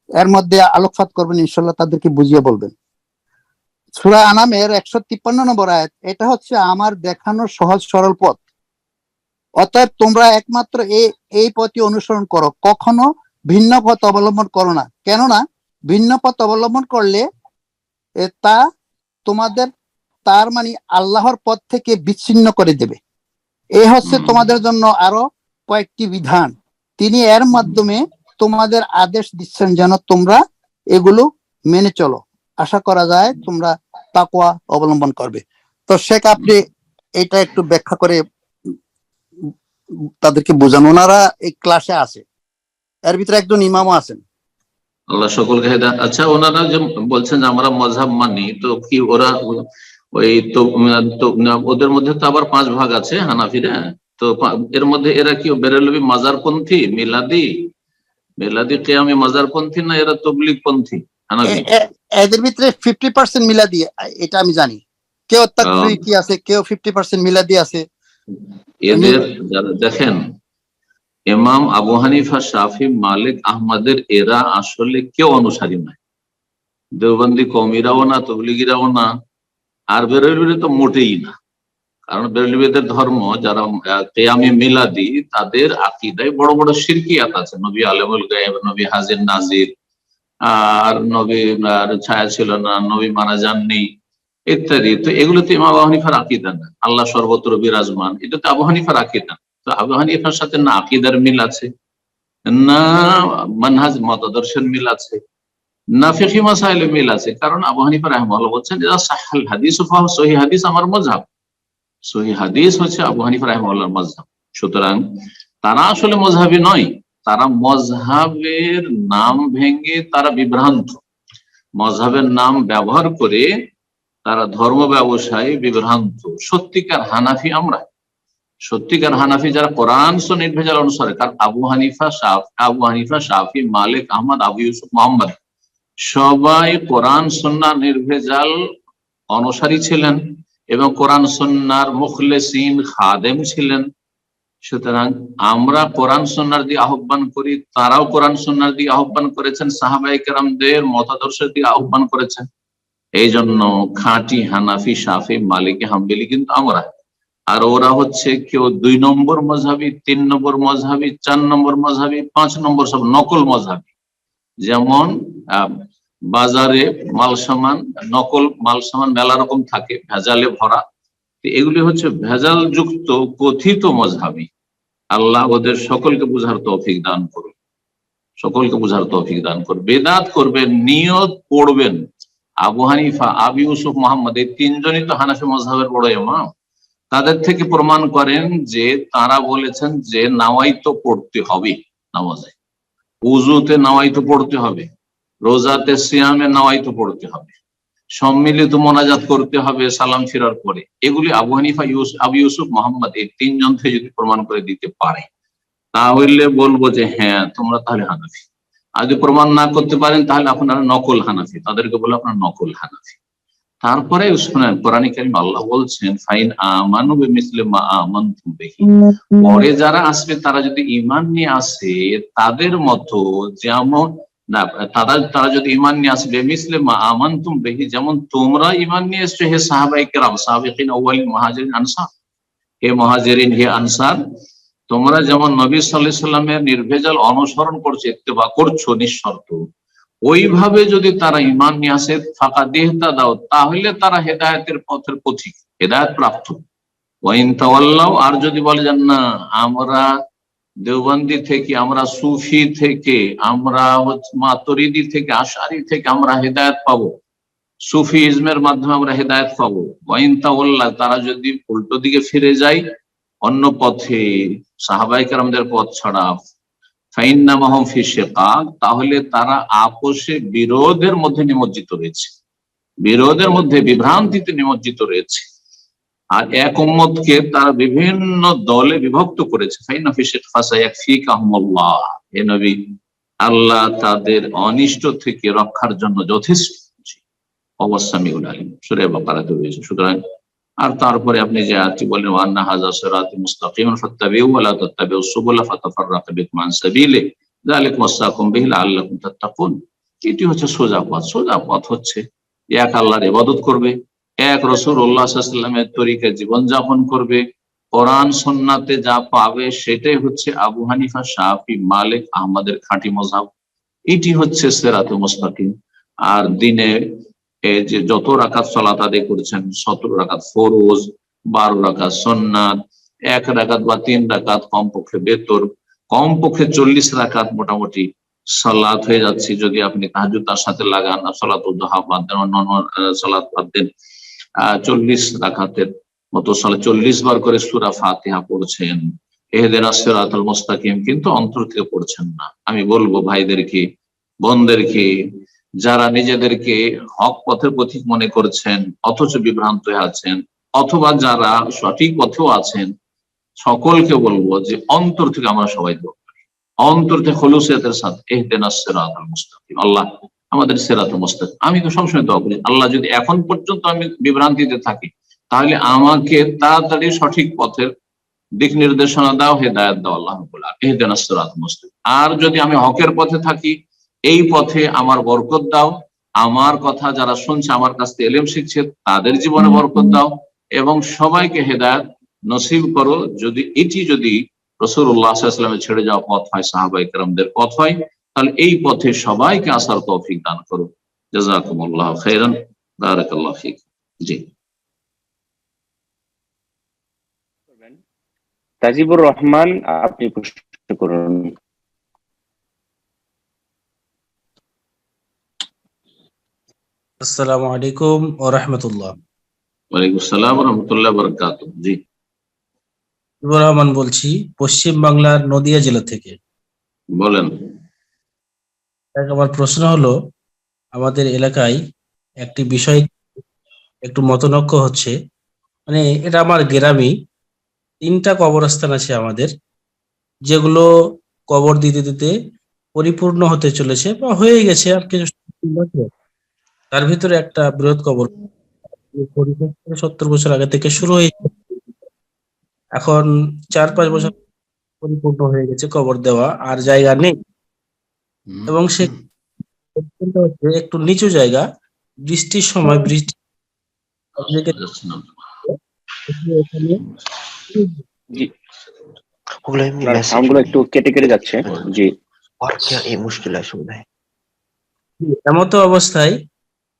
এর মধ্যে আলোকপাত করবেন, ইনশাআল্লাহ তাদেরকে বুঝিয়ে বলবেন। সূরা আনামের 153 নম্বর আয়াত, এটা হচ্ছে আমার দেখানো সহজ সরল পথ, অতএব তোমরা একমাত্র এই পথই অনুসরণ করো, কখনো ভিন্ন পথ অবলম্বন করো না, কেননা ভিন্ন পথ অবলম্বন করলে তা তোমাদের তার মানে আল্লাহর পথ থেকে বিচ্ছিন্ন করে দেবে। এই হচ্ছে তোমাদের জন্য আরো কয়েকটি বিধান, তিনি এর মাধ্যমে তোমাদের আদেশ দিচ্ছেন যেন তোমরা এগুলো মেনে চলো, আশা করা যায় তোমরা তাকওয়া অবলম্বন করবে। তো শেখ, আপনি এটা একটু ব্যাখ্যা করে তাদেরকে বোঝান, ওনারা এই ক্লাসে আছে, এর ভিতরে একজন ইমামও আছেন। আল্লাহ সকলকে হেদায়েত। আচ্ছা, ওনারা যে বলছেন যে আমরা মাযহাব মানি, তো কি ওরা ওই তো ওদের মধ্যে তো আবার 5 ভাগ আছে হানাফিরা। তো এর মধ্যে এরা কি বেরেলভি মাজারপন্থী, মিলাদি কিয়ামি মাজারপন্থী, না এরা তাবলীগ পন্থী হানাফি? এদের ভিতরে 50% মিলাদি, এটা আমি জানি। কেউ তাকফিরি আছে, কেউ 50% মিলাদি আছে। এদের যারা দেখেন ইমাম আবু হানিফা, শাফি, মালিক, আহমদের এরা আসলে কেউ অনুসারী নয়। দেওবন্দি কওমিরাও না, তবলিগিরাও না, আর বেরেলভি তো মোটেই না। কারণ বেরেলভিদের ধর্ম যারা কিয়ামি মিলাদি, তাদের আকীদায় বড় বড় শিরকিয়াত আছে। নবী আলেমুল গায়েব, নবী হাজির নাজির, আর নবী ছায়া ছিল না, নবী মারা যাননি ইত্যাদি। তো এগুলো তো ইমাম আবু হানিফার আকীদা না। আল্লাহ সর্বত্র বিরাজমান, এটা তো আবু হানিফার আকীদা। তো আবু হানিফার সাথে না আকীদার মিল আছে, না মানহাজ মতাদর্শের মিল আছে, না ফিকহি মাসাইলে মিল আছে। কারণ আবু হানিফা রাহিমাহুল্লাহ বলছেন যে সাহাল হাদিস ফাহুয়া সহিহ হাদিস আমার মাযহাব, সহিহ হাদিস হচ্ছে আবু হানিফা রাহিমাহুল্লাহর মাযহাব। সুতরাং তারা আসলে মাযহাবী নয়, তারা মাযহাবের নাম ভেঙে তারা বিভ্রান্ত, মাযহাবের নাম ব্যবহার করে তারা ধর্ম ব্যবসায়ী বিভ্রান্ত। সত্যিকার হানাফি আমরা, সত্যিকার হানাফি যারা কোরআন সুন্নাহ নির্ভেজাল অনুসারে। কারণ আবু হানিফা, শাফি, মালিক, আহমদ, আবু ইউসুফ, মুহাম্মদ সবাই কোরআন সুন্নাহ নির্ভেজাল অনুসারী ছিলেন এবং কোরআন সুন্নাহর মুখলিসিন খাদেম ছিলেন। সুতরাং আমরা কোরআন সুন্নাহর দিয়ে আহ্বান করি, তারাও কোরআন সুন্নাহর দিয়ে আহ্বান করেছেন, সাহাবায়ে কেরামদের মতাদর্শের দিয়ে আহ্বান করেছেন। এই জন্য খাঁটি হানাফি, শাফি, মালিকি, হাম্বলি কিন্তু আমরা। আর ওরা হচ্ছে কেউ 2 নম্বর মজহাবি, 3 নম্বর মজহাবি, 4 নম্বর মজহাবি, 5 নম্বর, সব নকল মজহাবি। যেমন বাজারে মাল সামান, নকল মাল সামান মেলা রকম থাকে, ভেজালে ভরা। এগুলি হচ্ছে ভেজাল যুক্ত কথিত মজহাবি। আল্লাহ ওদের সকলকে বুঝার তৌফিক দান করুন, সকলকে বুঝার তৌফিক দান করুন। বেদাত করবেন, নিয়ত পড়বেন। আবু হানিফা, আবু ইউসুফ, মোহাম্মদ, এই 3 জনই তো হানাফি মজহাবের বড় ইমাম। তাদের থেকে প্রমাণ করেন যে তারা বলেছেন যে নাওয়াইতো পড়তে হবে, নামাজে উযুতে নাওয়াইতো পড়তে হবে, রোজাতে সিয়ামে নাওয়াইতো পড়তে হবে, সম্মিলিত মোনাজাত করতে হবে সালাম ফিরার পরে। এগুলি আবু হানিফা, আবু ইউসুফ, মোহাম্মদ এই 3 জন থেকে যদি প্রমাণ করে দিতে পারে তাহলে বলবো যে হ্যাঁ তোমরা তাহলে হানাফি। আর যদি প্রমাণ না করতে পারেন তাহলে আপনারা নকল হানাফি, তাদেরকে বলে আপনারা নকল হানাফি। তারপরে শুনেন কোরআনে কারীম আল্লাহ বলছেন ফাইন আমানু বিমিসলি মা আমানতুম বিহি, পরে যারা আসবে তারা যদি ঈমান নিয়ে আসে তাদের মতো, যেমন না তারা যদি ঈমান নিয়ে আসবে বিমিসলি মা আমানতুম বিহি, যেমন তোমরা ঈমান নিয়ে এসেছো হে সাহাবায়ে কেরাম, সাবিকিন আউয়ালিন, মুহাজিরিন, আনসার। হে মুহাজিরিন, হে আনসার, তোমরা যেমন নবী সাল্লাল্লাহু আলাইহি সাল্লামের নির্ভেজাল অনুসরণ করছো, ইত্তেবা করছো নিঃশর্ত, ওইভাবে যদি তারা ঈমান নিয়ে আসে ফাকাদ ইহতাদাও, তাহলে তারা হেদায়েতের পথের পথিক, হেদায়েত প্রাপ্ত। ওয়া ইন তাওয়াল্লাও, আর যদি বলে যে না আমরা দেওবন্দি থেকে, আমরা সুফি থেকে, আমরা মাতুরিদি থেকে, আশআরি থেকে আমরা হেদায়েত পাবো, সুফি ইজমের মাধ্যমে আমরা হেদায়েত পাবো। ওয়া ইন তাওয়াল্লাও, তারা যদি উল্টো দিকে ফিরে যায়, অন্য পথে, সাহাবায়ে কেরামদের পথ ছাড়া, ফাইন্নামাহুম ফি শিকাক, তাহলে তারা আপোষে বিরোধের মধ্যে নিমজ্জিত রয়েছে, বিরোধের মধ্যে, বিভ্রান্তিতে নিমজ্জিত রয়েছে। আর এক উম্মতকে তারা বিভিন্ন দলে বিভক্ত করেছে। ফাইন্না ফি শিকাক ফাসায়াকফিকাহুমুল্লাহ, হে নবী আল্লাহ তাদের অনিষ্ট থেকে রক্ষার জন্য যথেষ্ট। ওয়াসামিউল আলিম, সূরা বাকারাতে রয়েছে। সুতরাং আর তারপরে আপনি যে আয়াতটি বলেন ওয়ান্না হাযা সিরাতি মুস্তাকিমান ফাত্তাবিউ ওয়া লা তাত্তাবিউস সুবুলা ফাতাফাররাকা বিকুম আন সাবিলি যালিকুম ওয়াসাকুম বিহি লাআল্লাকুম তাত্তাকুন। এটি হচ্ছে সোজা পথ। সোজা পথ হচ্ছে এক আল্লাহর ইবাদত করবে, এক রাসূলুল্লাহ সাল্লাল্লাহু আলাইহি ওয়াসাল্লামের তরিকায় জীবনযাপন করবে, কোরআন সুন্নাতে যা পাবে সেটাই হচ্ছে আবু হানিফা, শাফি, মালিক, আহমদের খাঁটি মাযহাব। এটি হচ্ছে সিরাতুল মুস্তাকিম। আর দিনে এই যে যত রাকাত সালাত আদায় করেছেন, 17 রাকাত ফরজ, 12 রাকাত সুন্নাত, 1 রাকাত বা 3 রাকাত কমপক্ষে বেতর, কমপক্ষে 40 রাকাত মোটামুটি সালাত হয়ে যাচ্ছে। যদি আপনি তাহাজ্জুদ তার সাথে লাগান, সালাতুল দুহা বাদ দেন, অন্যান্য সালাত বাদ দেন, 40 রাকাতের মতো সালাত, 40 বার করে সূরা ফাতিহা পড়ছেন, ইহদিনাস সিরাতাল মুস্তাকিম কিন্তু অন্তর থেকে পড়ছেন না। আমি বলবো ভাইদেরকে, বোনদেরকে, যারা নিজেদেরকে হক পথের পথিক মনে করছেন অথচ বিভ্রান্ত হয়ে আছেন, অথবা যারা সঠিক পথেও আছেন, সকলকে বলবো যে অন্তর থেকে আমরা সবাই দোয়া করি, অন্তর থেকে খুলুসিয়াতের সাথে ইহদিনাস সিরাতাল মুস্তাকিম, আল্লাহ আমাদের সিরাতুল মুস্তাকিম। আমি তো সবসময় দোয়া করি, আল্লাহ যদি এখন পর্যন্ত আমি বিভ্রান্তিতে থাকি তাহলে আমাকে তাড়াতাড়ি সঠিক পথের দিক নির্দেশনা দাও, হেদায়েত দাও আল্লাহ রাব্বুল আলামিন, ইহদিনাস সিরাতাল মুস্তাকিম। আর যদি আমি হকের পথে থাকি, এই পথে আমার বরকত দাও, আমার কথা যারা শুনছে, আমার কাছ থেকে ইলম শিখছে তাদের জীবনে বরকত দাও, এবং সবাইকে হেদায়েত নসিব করো। যদি রাসূলুল্লাহ সাল্লাল্লাহু আলাইহি ওয়াসাল্লামের ছেড়ে যাওয়া পথ হয়, সাহাবায়ে কেরামদের পথ হয়, তাহলে এই পথে সবাইকে আসার তৌফিক দান করো। জাযাকুমুল্লাহু খাইরান, বারাকাল্লাহু ফিক। জি, তাজিবুর রহমান, আপনি প্রশ্ন করুন। আসসালামু আলাইকুম ওয়া রাহমাতুল্লাহ। ওয়ালাইকুম আসসালাম ওয়া রাহমাতুল্লাহি ওয়া বারাকাতুহু। জি, তাজিবুর রহমান বলছি, পশ্চিম বাংলার নদিয়া জেলা থেকে। বলেন। আমার প্রশ্ন হলো, আমাদের এলাকায় একটি বিষয় একটু মতনৈক্য হচ্ছে, মানে এটা আমার গ্রামে 3টা কবরস্থান আছে আমাদের, যেগুলো কবর দিতে দিতে পরিপূর্ণ হতে চলেছে বা হয়ে গেছে, আর কিছু তার ভিতরে একটা বৃহৎ কবর 70 বছর আগে থেকে শুরু হয়ে, এখন 4-5 বছর পরিপূর্ণ হয়ে গেছে, কবর দেওয়া আর জায়গা নেই, এবং সে হচ্ছে একটু নিচু জায়গা, বৃষ্টির সময় বৃষ্টি এখানে জি সাউন্ডগুলো একটু কেটে কেটে যাচ্ছে। জি এমতো অবস্থায়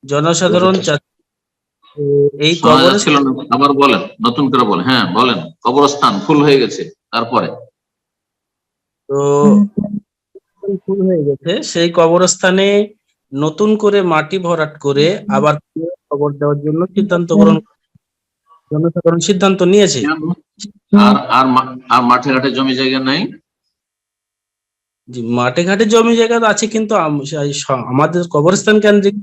জনসাধারণ এই শোনা কবরে যাচ্ছিল না, আবার বলেন, নতুন করে বলেন। হ্যাঁ বলেন, কবরস্থান ফুল হয়ে গেছে, তারপরে? তো ফুল হয়ে গেছে, সেই কবরস্থানে নতুন করে মাটি ভরাট করে আবার কবর দেওয়ার জন্য জনসাধারণ সিদ্ধান্ত নিয়েছে। আর মাঠে ঘাটে জমি জায়গা নাই? জি, মাঠে ঘাটে জমি জায়গা তো আছে, কিন্তু আমাদের কবরস্থান কেন্দ্রিক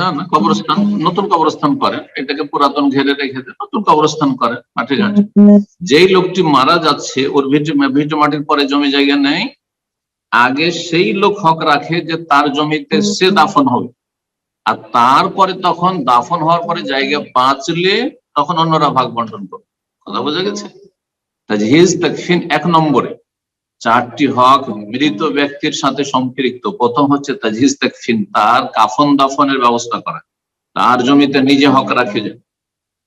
না না, কবরস্থান, নতুন কবরস্থান করেন, এটাকে পুরাতন ঘেরে রেখে দেন, নতুন কবরস্থান করেন মাঠে ঘাটে। যেই লোকটি মারা যাচ্ছে ওর ভিটে মাটির পরে জমি জায়গা নেই, আগে সেই লোক হক রাখে যে তার জমিতে সে দাফন হবে, আর তারপরে তখন দাফন হওয়ার পরে জায়গা বাঁচলে তখন অন্যরা ভাগ বন্টন করবে। কথা বোঝা গেছে? তাজহিজ তাকফিন 1 নম্বরে 4টি হক মৃত ব্যক্তির সাথে সম্পৃক্ত। প্রথম হচ্ছে তাজহিজ তাকফিন, তার কাফন দাফনের ব্যবস্থা করা, তার জমিতে নিজে হক রাখে যায়।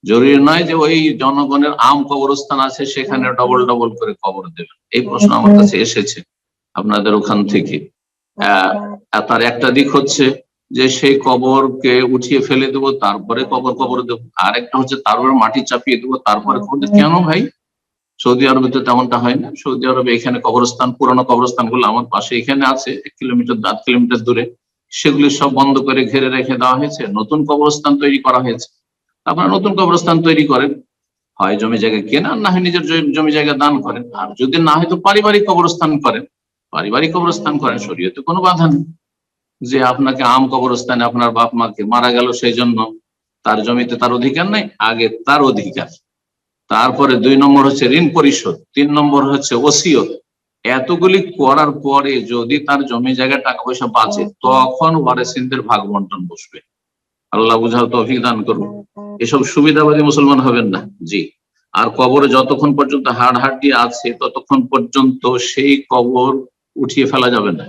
জরুরি নয় যে ওই জনগণের আম কবরস্থান আছে সেখানে ডবল ডবল করে কবর দেবেন। এই প্রশ্ন আমার কাছে এসেছে আপনাদের ওখান থেকে। তার একটা দিক হচ্ছে যে সেই কবরকে উঠিয়ে ফেলে দেবো, তারপরে কবর দেবো, আর একটা হচ্ছে তারপরে মাটি চাপিয়ে দেবো, তারপরে কবর দেবো। কেন ভাই? সৌদি আরবে তো তেমনটা হয় না। সৌদি আরবে এখানে কবরস্থান, পুরোনো কবরস্থান গুলো আমার পাশে এখানে আছে, 1 কিলোমিটার 8 কিলোমিটার দূরে, সেগুলি সব বন্ধ করে ঘিরে রেখে দেওয়া হয়েছে, নতুন কবরস্থান তৈরি করা হয়েছে। আপনারা নতুন কবরস্থান তৈরি করেন, হয় জমি জায়গা কেনার, না হয় নিজের জমি জায়গা দান করেন, আর যদি না হয় তো পারিবারিক কবরস্থান করেন। পারিবারিক কবরস্থান করেন, শরীয়তে কোনো বাধা নেই যে আপনাকে আম কবরস্থানে আপনার বাপ মাকে মারা গেল সেই জন্য তার জমিতে তার অধিকার নেই, আগে তার অধিকার, তারপরে 2 নম্বর হচ্ছে ঋণ পরিশোধ, 3 নম্বর হচ্ছে ওসিয়ত। এতগুলি করার পরে যদি তার জমি জায়গা টাকা পয়সা বাঁচে তখন ওয়ারিসিনদের ভাগ বন্টন বসবে। আল্লাহ বুঝার তৌফিক দান করুন। এসব সুবিধাবাদী মুসলমান হবেন না। জি, আর কবরে যতক্ষণ পর্যন্ত হাড় হাড্ডি আছে ততক্ষণ পর্যন্ত সেই কবর উঠিয়ে ফেলা যাবে না,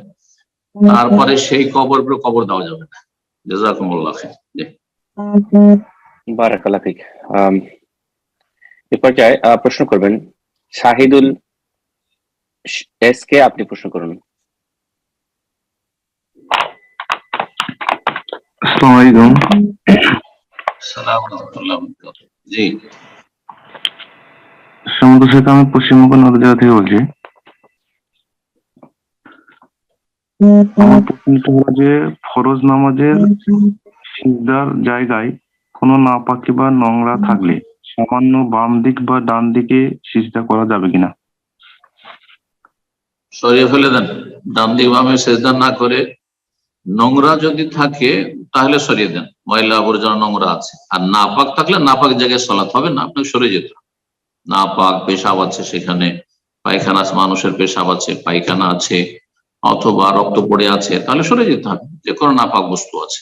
তারপরে সেই কবর দেওয়া যাবে না। জাযাকুমুল্লাহ খাইর। বারাকাল্লাহ ফিক। এই পর্যায়ে প্রশ্ন করবেন শাহিদুল এস কে, আপনি প্রশ্ন করুন। আসসালামু আলাইকুম। আসসালামু আলাইকুম। জি, সমুদ্র শেখ, আমি পশ্চিমবঙ্গ নদীয়া থেকে বলছি। আমার প্রশ্নটা হলো যে ফরজ নামাজের সিজদার জায়গায় কোনো নাপাকি বা নোংরা থাকলে সামান্য বাম দিক বা ডান দিকে সিজদা করা যাবে কিনা? সরিয়ে ফেলে দেন। ডান দিক বামে সেজদা না করে নোংরা যদি থাকে তাহলে সরিয়ে দেন, ময়লা আবর্জনা নোংরা আছে। আর নাপাক থাকলে নাপাক জায়গায় সলাৎ হবে না, আপনাকে সরে যেতে হবে। নাপাক পেশাব আছে, সেখানে পায়খানা আছে, মানুষের পেশাব আছে, পায়খানা আছে, অথবা রক্ত পড়ে আছে, তাহলে সরে যেতে হবে। যে কোনো নাপাক বস্তু আছে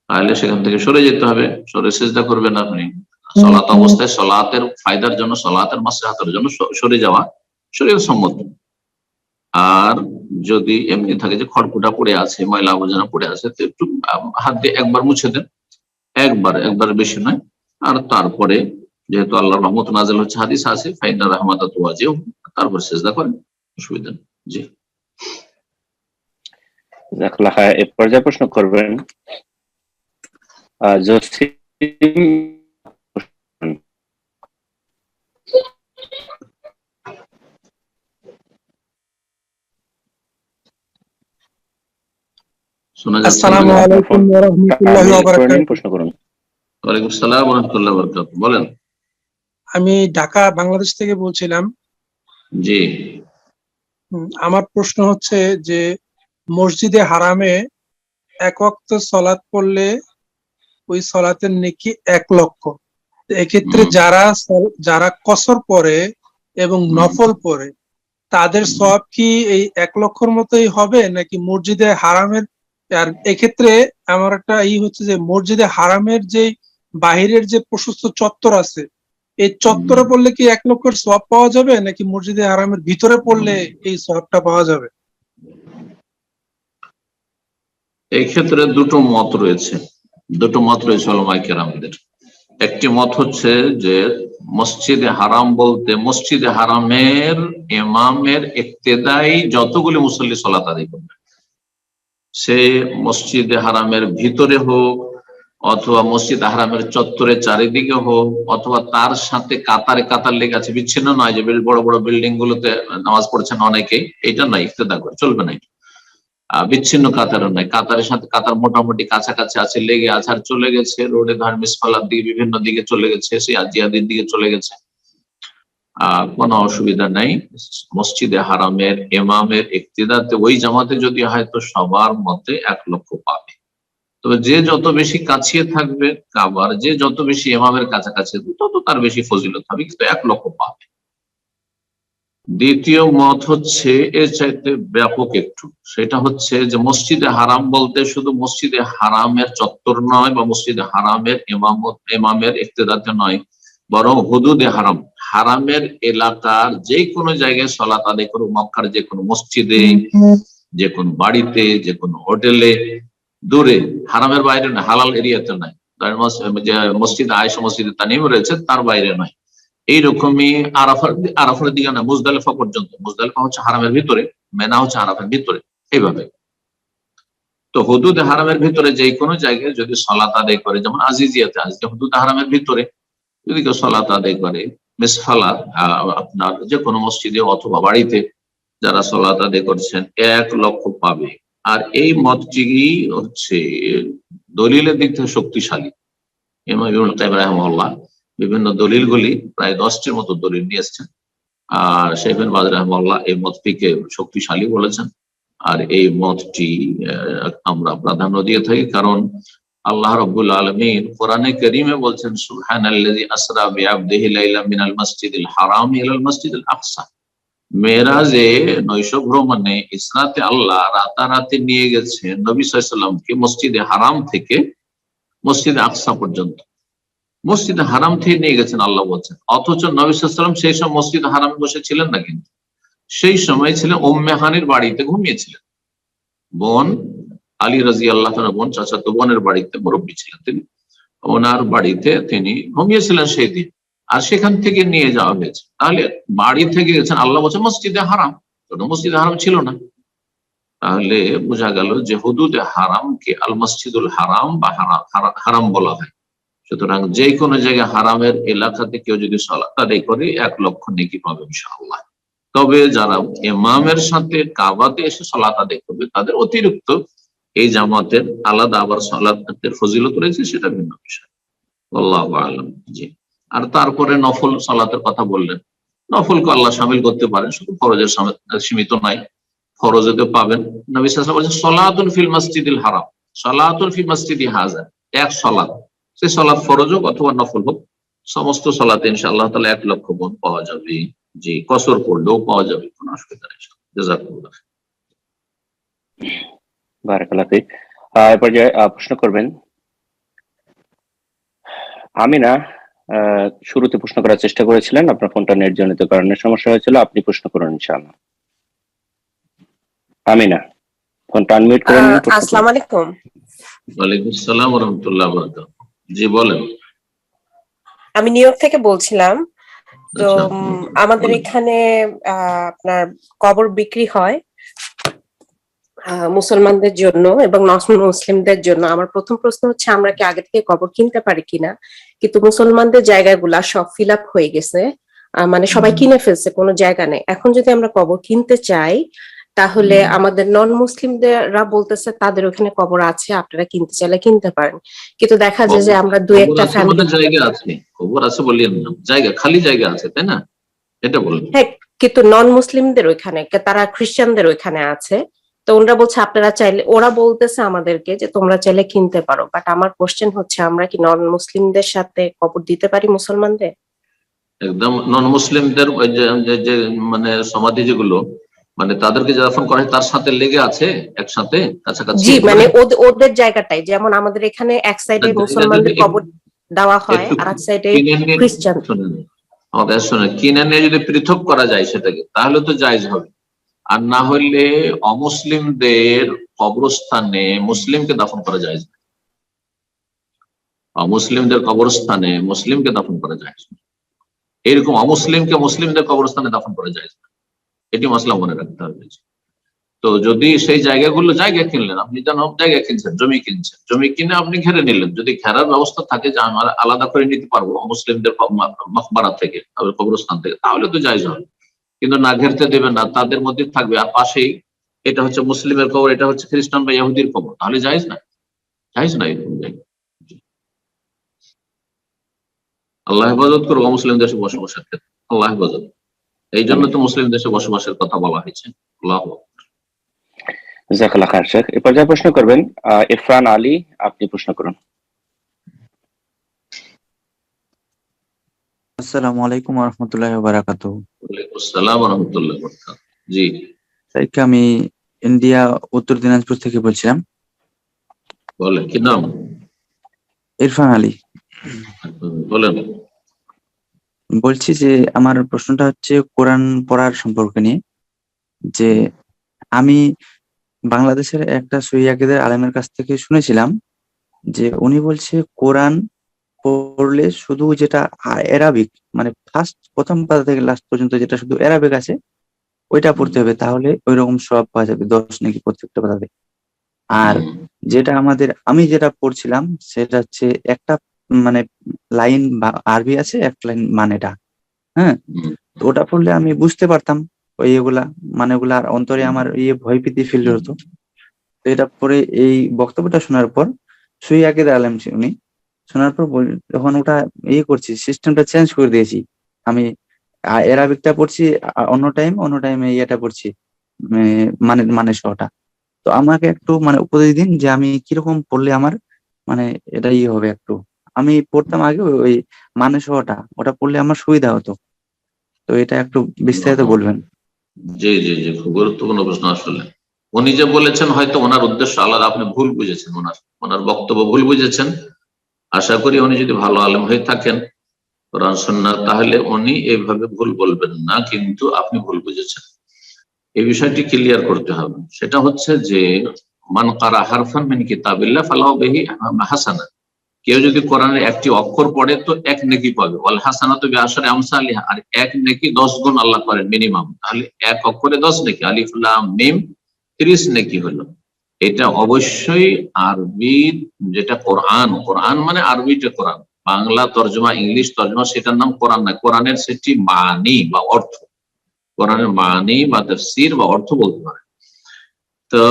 তাহলে সেখান থেকে সরে যেতে হবে, সরে সেজদা করবেন আপনি। সলাত অবস্থায় সলাতের ফায়দার জন্য, সলাতের মাসলাহাতের জন্য সরে যাওয়া শরীয়ত সম্মত। আর যদি এমনি থাকে যে খড়কুটা পড়ে আছে, ময়লা আবর্জনা পড়ে আছে, তো একটু হাত দিয়ে একবার মুছে দেন, একবার বেশি নয়। আর তারপরে যেহেতু আল্লাহর রহমত নাযিল হচ্ছে, হাদিস আছে ফাইন্না রাহমাতাতু ওয়াজিব, তারপর সিজদা করেন, অসুবিধা নেই। জি, জাযাকাল্লাহ খায়র। এই পর্যায়ে প্রশ্ন করবেন জসিম। শোনা যাচ্ছে? আসসালামু আলাইকুম ওয়া রাহমাতুল্লাহি ওয়া বারাকাতুহু। প্রশ্ন করুন। ওয়ালাইকুম আসসালাম ওয়া রাহমাতুল্লাহি ওয়া বারাকাতুহু। বলেন। আমি ঢাকা বাংলাদেশ থেকে বলছিলাম। জি, আমার প্রশ্ন হচ্ছে যে মসজিদে হারামে 1 ওয়াক্ত সালাত পড়লে ওই সালাতের নেকি 1 লক্ষ। এক্ষেত্রে যারা কসর পড়ে এবং নফল পড়ে তাদের সওয়াব কি এই 1 লক্ষর মতোই হবে নাকি মসজিদে হারামের? আর এক্ষেত্রে আমার একটা হচ্ছে যে মসজিদে হারামের যে বাহিরের যে প্রশস্ত চত্বর আছে এই চত্বরে পড়লে কি 1 লক্ষের সওয়াব পাওয়া যাবে, নাকি মসজিদে হারামের ভিতরে পড়লে এই সওয়াবটা পাওয়া যাবে? এই ক্ষেত্রে দুটো মত রয়েছে ওলামায়ে কেরামদের। একটি মত হচ্ছে যে মসজিদে হারাম বলতে মসজিদে হারামের ইমামের ইক্তেদাই যতগুলি মুসল্লি সালাত আদায় করবে, সে মসজিদে হারামের ভিতরে হোক অথবা মসজিদ হারামের চত্বরের চারিদিকে হোক অথবা তার সাথে কাতারে কাতার লেগে আছে, বিচ্ছিন্ন নয় যে বড় বড় বিল্ডিং গুলোতে নামাজ পড়ছেন অনেকেই, এটা নয়, ইক্তেদা করে চলবে না। বিচ্ছিন্ন কাতারও নয়, কাতারের সাথে কাতার মোটামুটি কাছাকাছি আছে, লেগে আছে, আর চলে গেছে রোডে ধার্মিক ফলার দিকে বিভিন্ন দিকে চলে গেছে, সেই আজিয়াদির দিকে চলে গেছে, কোনো অসুবিধা নাই। মসজিদে হারামের ইমামের ইক্তেদাতে ওই জামাতে যদি হয় তো সবার মতে 1 লক্ষ পাবে। তবে যে যত বেশি কাছিয়ে থাকবে কাবার, যে যত বেশি ইমামের কাছাকাছি তত তার বেশি ফজিলত হবে, কিন্তু 1 লক্ষ পাবে। দ্বিতীয় মত হচ্ছে এর চাইতে ব্যাপক একটু, সেটা হচ্ছে যে মসজিদে হারাম বলতে শুধু মসজিদে হারামের চত্বর নয় বা মসজিদে হারামের ইমামের ইক্তেদাতে নয়, বরং হুদুদে হারাম, হারামের এলাকার যে কোনো জায়গায় সালাত আদায় করুক, মক্কার যে কোনো মসজিদে, যে কোনো বাড়িতে, যে কোনো হোটেলে, দূরে, হারামের বাইরে নয়, হালাল এরিয়াতে নয়, মসজিদ আয়েশা মসজিদে তানিম রয়েছে তার বাইরে নয়। এইরকমই আরাফার দিকে না, মুজদালিফা পর্যন্ত, মুজদালিফা হচ্ছে হারামের ভিতরে, মেনা হচ্ছে হারামের ভিতরে, এইভাবে। তো হুদুদ হারামের ভিতরে যে কোনো জায়গায় যদি সালাত আদায় করে, যেমন আজিজিয়াতে, আজকে হুদুদ হারামের ভিতরে যদি কেউ সালাত আদায় করে, মিসফালা আপনার যে কোনো মসজিদে অথবা বাড়িতে যারা সালাত আদায় করছেন 1 লক্ষ পাবে। আর এই মতটি হচ্ছে দলিলের দিক থেকে শক্তিশালী। ইমাম ইবনুল কাইয়িম রাহিমাহুল্লাহ বিভিন্ন দলিলগুলি প্রায় 10টির মতো দলিল নিয়ে এসেছেন, আর শেখ বিন বাজ রাহিমাহুল্লাহ এই মতটিকে শক্তিশালী বলেছেন। আর এই মতটি আমরা প্রাধান্য দিয়ে থাকি, কারণ আল্লাহ রাব্বুল আলামিন কোরআনে কারীমে বলছেন সুবহানাল্লাযী আসরা বিআবদিহি লাইলাম মিনাল মাসজিদিল হারাম ইলাল মাসজিদিল আকসা। মেরাজে নৈশ ভ্রমণে ইসরাতে আল্লাহ রাতারাতি নিয়ে গেছে নবী সাল্লাল্লাহু আলাইহি ওয়াসাল্লামকে মসজিদে হারাম থেকে মসজিদে আকসা পর্যন্ত, মসজিদে হারাম থেকে নিয়ে গেছেন আল্লাহ বলছেন। অথচ নবী সাল্লাল্লাহু আলাইহি ওয়াসাল্লাম সেই সময় মসজিদে হারামে বসেছিলেন না, কিন্তু সেই সময় ছিলেন উম্মে হানির বাড়িতে, ঘুমিয়েছিলেন। বোন আলী রাদিয়াল্লাহু তাআলা বোন, চাচাতো বোনের বাড়িতে মুরব্বী ছিলেন তিনি, ওনার বাড়িতে তিনি ঘুমিয়েছিলেন সেই দিন, আর সেখান থেকে নিয়ে যাওয়া হয়েছে। তাহলে বাড়ি থেকে গেছেন, আল্লাহ বলছেন মসজিদে হারাম, মসজিদে হারাম ছিল না। তাহলে বোঝা গেল যে হুদুদে হারামকে আল মসজিদুল হারাম বা হারাম বলা হয়। সুতরাং যে কোনো জায়গায় হারামের এলাকাতে কেউ যদি সালাত আদায় করে 1 লক্ষ নেকি পাবে ইনশাআল্লাহ। তবে যারা ইমামের সাথে কাবাতে এসে সালাত আদায় করবে তাদের অতিরিক্ত এই জামাতের আলাদা আবার সালাতের ফজিলত রয়েছে, সেটা ভিন্ন বিষয়। আল্লাহু আ'লাম। জি। আর তারপরে নফল সালাতের কথা বললেন, নফলকে আল্লাহ শামিল করতে পারেন, শুধু ফরজের সীমিত নাই, ফরজেতে পাবেন। নবী সাল্লাল্লাহু আলাইহি ওয়াসাল্লাম বলেছেন সালাতুন ফিল মাসজিদিল হারাম, সালাতুন ফি মাসজিদি হাযা, 1 সালাত, সে সালাত ফরজ হোক অথবা নফল হোক, সমস্ত সালাতে ইনশাআল্লাহ তাআলা 1 লক্ষ গুণ পাওয়া যাবে। জি, কসর পড়লেও পাওয়া যাবে, কোনো অসুবিধা নেই। জাযাকুল্লাহ। বারাকাল্লাহ ফিক। এরপর যে প্রশ্ন করবেন আমিনা, শুরুতে প্রশ্ন করার চেষ্টা করেছিলেন, আপনার ফোনটা নেট জনিত কারণে সমস্যা হয়েছিল, আপনি প্রশ্ন করুন ইনশাআল্লাহ। আমিনা, ফোনটা আনমিউট করে নিন। আসসালামু আলাইকুম। ওয়ালাইকুম আসসালাম ওয়া রাহমাতুল্লাহি ওয়া বারাকাতুহু। জি বলেন। আমি নিউ ইয়র্ক থেকে বলছিলাম। তো আমাদের এখানে আপনার কবর বিক্রি হয় মুসলমানদের জন্য এবং নন মুসলিমদের জন্য। আমার প্রথম প্রশ্ন হচ্ছে আমরা কি আগে থেকে কবর কিনতে পারি কিনা, কিন্তু মুসলমানদের জায়গাগুলা সব ফিল আপ হয়ে গেছে, মানে সবাই কিনে ফেলছে, কোনো জায়গা নেই। এখন যদি আমরা কবর কিনতে চাই তাহলে আমাদের নন মুসলিমদেররা বলতেছে তাদের ওখানে কবর আছে, আপনারা কিনতে চাইলে কিনতে পারেন, কিন্তু দেখা যায় যে আমরা দুই একটা ফ্যামিলি জায়গা আছে, খবর আছে বলিয়েন না, জায়গা খালি জায়গা আছে, তাই না? এটা বলেন। হ্যাঁ, কিন্তু নন মুসলিমদের ওইখানে, তারা খ্রিস্টানদের ওইখানে আছে, তো ওরা বলছে আপনারা চাইলে, ওরা বলতেছে আমাদেরকে যে তোমরা চাইলে কিনতে পারো। বাট আমার কোশ্চেন হচ্ছে আমরা কি নন মুসলিমদের সাথে কবর দিতে পারি মুসলমানদের? একদম নন মুসলিমদের যে মানে সমাধি যেগুলো, মানে তাদেরকে যখন করে তার সাথে লেগে আছে একসাথে কাছাকাছি। জি, মানে ওদের জায়গাটাই, যেমন আমাদের এখানে এক সাইডে মুসলমানদের কবর, দেওয়া হয়, একটু আর এক সাইডে কিনে নিয়ে খ্রিস্টান। শোনেন, আমাদের শোনেন, কিনে নিয়ে যদি পৃথক করা যায় সেটাকে, তাহলে তো জায়েজ হবে। আর না হলে অমুসলিমদের কবরস্থানে মুসলিমকে দাফন করা যায় না। অমুসলিমদের কবরস্থানে মুসলিমকে দাফন করা যায় না, এরকম অমুসলিমকে মুসলিমদের কবরস্থানে দাফন করা যায় না, এটি মশলা মনে রাখতে হবে। তো যদি সেই জায়গাগুলো, জায়গা কিনলেন আপনি, যেন জায়গা কিনছেন, জমি কিনছেন, জমি কিনে আপনি ঘেরে নিলেন, যদি ঘেরার ব্যবস্থা থাকে যে আমরা আলাদা করে নিতে পারবো মুসলিমদের মকবারা থেকে, কবরস্থান থেকে, তাহলে তো জায়েজ হবে। কিন্তু না ঘেরতে দেবেন না, তাদের মধ্যে থাকবে, আর পাশেই এটা হচ্ছে মুসলিমের কবর, এটা হচ্ছে খ্রিস্টান বা ইহুদির কবর, তাহলে জায়েজ না, জায়েজ না এরকম জায়গা। আল্লাহ হেফাজত করবো মুসলিম দেশে বসবাসের ক্ষেত্রে, আল্লাহ হেফাজত, এই জন্য তো মুসলিম দেশে বসবাসের কথা বলা হয়েছে। আল্লাহ জাযাকাল্লাহ খায়ের শেখ। এ পর্যায়ে প্রশ্ন করবেন ইরফান আলী, আপনি প্রশ্ন করুন। আসসালামু আলাইকুম ওয়া রাহমাতুল্লাহি ওয়া বারাকাতুহু। ওয়ালাইকুম আসসালাম ওয়া রাহমাতুল্লাহি ওয়া বারাকাতুহু। জি স্যার, আমি ইন্ডিয়া উত্তর দিনাজপুর থেকে বলছিলাম। বলেন, কি নাম? ইরফান আলী। বলেন। বলছি যে আমার প্রশ্নটা হচ্ছে কোরআন পড়ার সম্পর্কে নিয়ে, যে আমি বাংলাদেশের একটা সহিহ আকীদার আলেমের কাছ থেকে শুনেছিলাম যে উনি বলছে কোরআন পড়লে শুধু যেটা অ্যারাবিক, মানে প্রথম পাতা থেকে লাস্ট পর্যন্ত যেটা শুধু অ্যারাবিক আছে ওইটা পড়তে হবে, তাহলে ওই রকম সওয়াব পাওয়া যাবে 10 নাকি প্রত্যেকটা পাতাতে। আর যেটা আমি যেটা পড়ছিলাম সেটা হচ্ছে একটা মানে লাইন বা আরবি আছে, একটা লাইন মানেটা, হ্যাঁ, তো ওটা পড়লে আমি বুঝতে পারতাম ওই এগুলা মানেগুলা, আর অন্তরে আমার ভয় ভীতি ফিল হতো। তো এটা পরে এই বক্তব্যটা শোনার পর সহিহ আকীদার আলেম উনি শোনার পর যখন ওটা করছি, সিস্টেমটা চেঞ্জ করে দিয়েছি। আমি অ্যারাবিকটা পড়ছি অন্য টাইমে ইয়েটা পড়ছি মানে সহটা। তো আমাকে একটু মানে উপদেশ দিন যে আমি কিরকম পড়লে আমার মানে এটা হবে একটু। আমি পড়তাম আগে ওই মানে সহটা, ওটা পড়লে আমার সুবিধা হতো। তো এটা একটু বিস্তারিত বলবেন। জি জি জি, খুব গুরুত্বপূর্ণ প্রশ্ন। আসলে উনি যে বলেছেন হয়তো ওনার উদ্দেশ্য আলাদা, আপনি ভুল বুঝেছেন, ওনার বক্তব্য ভুল বুঝেছেন। আশা করি উনি যদি ভালো আলেম হয়ে থাকেন কোরআন সুন্নাহ, তাহলে উনি এইভাবে ভুল বলবেন না, কিন্তু আপনি ভুল বুঝেছেন। এই বিষয়টি ক্লিয়ার করতে হবে। সেটা হচ্ছে যে মান কারা হারফান মিন কিতাবিল্লাহ ফালাহু বিহি হাসানা, কেউ যদি কোরআনের একটি অক্ষর পড়ে তো 1 নেকি পাবে। ওয়াল হাসানাতু বিআশরি আমসালিহা, আর 1 নেকি 10 গুণ আল্লাহ করেন মিনিমাম, তাহলে এক অক্ষরে 10 নেকি। আলিফ লাম মিম 30 নেকি হলো। এটা অবশ্যই আরবি, যেটা কোরআন মানে আরবিতে কোরআন, বাংলা তর্জমা ইংলিশ তর্জমা সেটার নাম কোরআন না। কোরআনের সেটি মানি বা অর্থ, কোরআনের মানি বা তাফসীর বা অর্থ বলতে পারে। তো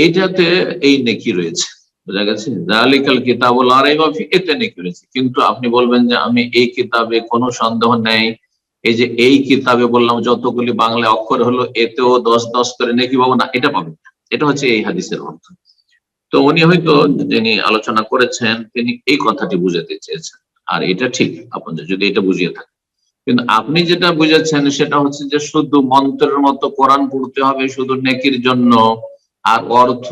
এইটাতে এই নেকি রয়েছে, বোঝা গেছে। যালিকাল কিতাবুল লা রাইবা ফি, এতে নেকি রয়েছে। কিন্তু আপনি বলবেন যে আমি এই কিতাবে কোনো সন্দেহ নেই, এই যে এই কিতাবে বললাম যতগুলি বাংলা অক্ষর হলো এতেও 10 করে নেকি পাবো না, এটা পাবেন না। এটা হচ্ছে এই হাদিসের অর্থ। তো উনি হয়তো যিনি আলোচনা করেছেন তিনি এই কথাটি বুঝাতে চেয়েছেন, আর এটা ঠিক আপনাদের যদি এটা বুঝিয়ে থাকে। কিন্তু আপনি যেটা বুঝেছেন সেটা হচ্ছে যে শুধু মন্ত্রের মতো কোরআন পড়তে হবে শুধু নেকির জন্য, আর অর্থ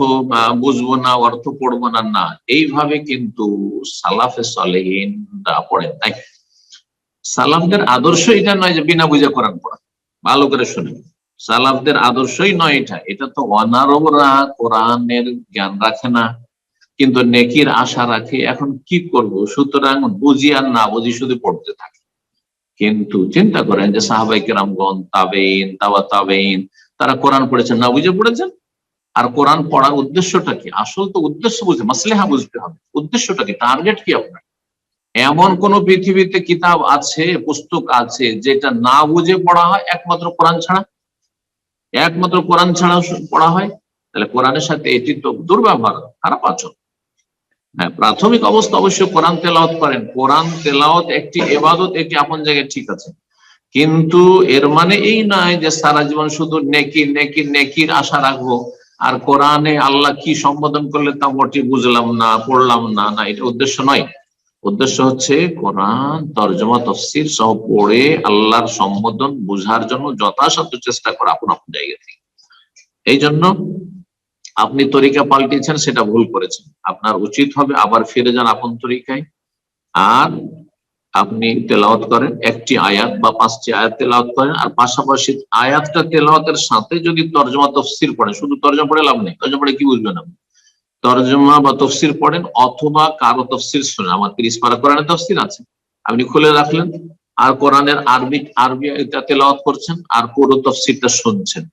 বুঝবো না, অর্থ পড়বো না, না, এইভাবে কিন্তু সালাফে সালেহিনরা পড়েন নাই। সালাফদের আদর্শ এটা নয় যে বিনা বুঝে কোরআন পড়া। ভালো করে শুনে, সালাফদের আদর্শই নয় এটা। এটা তো অনারবরা কোরআনের জ্ঞান রাখে না কিন্তু নেকির আশা রাখে। এখন কি করব, সুতরাং বুঝি আর না বুঝি শুধু পড়তে থাকে। কিন্তু চিন্তা করেন যে সাহাবায়ে কেরামগণ, তাবেঈন, তাবা তাবেঈন, তারা কোরআন পড়েছেন না বুঝে পড়েছেন। আর কোরআন পড়ার উদ্দেশ্যটা কি? আসল তো উদ্দেশ্য বুঝে, মাসলেহা বুঝতে হবে। উদ্দেশ্যটা কি, টার্গেট কি আপনার? এমন কোন পৃথিবীতে কিতাব আছে, পুস্তক আছে যেটা না বুঝে পড়া হয় একমাত্র কোরআন ছাড়া? একমাত্র কোরআন ছাড়া পড়া হয়? তাহলে কোরআনের সাথে এটি তো দুর্ব্যবহার, খারাপ আচরণ। হ্যাঁ, প্রাথমিক অবস্থা অবশ্যই কোরআন তেলাওয়াত করেন। কোরআন তেলাওয়াত একটি ইবাদত, এটি আপন জায়গায় ঠিক আছে, কিন্তু এর মানে এই নয় যে সারা জীবন শুধু নেকির আশা রাখবো, আর কোরআনে আল্লাহ কি সম্বোধন করলে তা মোটি বুঝলাম না, পড়লাম না, না, এটা উদ্দেশ্য নয়। উদ্দেশ্য হচ্ছে কোরআন তর্জমা তফসির সহ পড়ে আল্লাহর সম্বোধন বুঝার জন্য যথাসাধ্য চেষ্টা করা আপন জায়গা থেকে। এই জন্য আপনি তরিকা পাল্টেছেন, সেটা ভুল করেছেন। আপনার উচিত হবে আবার ফিরে যান আপন তরিকায়, আর আপনি তেলাওয়াত করেন একটি আয়াত বা 5টি আয়াত তেলাওয়াত করেন, আর পাশাপাশি আয়াতটা তেলাওয়াতের সাথে যদি তরজমা তফসির পড়েন, শুধু তরজমা পড়ে লাভ নেই, তরজমা পড়ে কি বুঝবেন আপনি, তরজমা বা তফসির পড়েন অথবা কারো তফসির শুনেন। আমার 30 পারা কোরআনের তফসির আছে, আপনি খুলে রাখলেন আর কোরআনের আরবি এটা তেলাওয়াত করছেন আর পুরো তফসিরটা শুনছেন।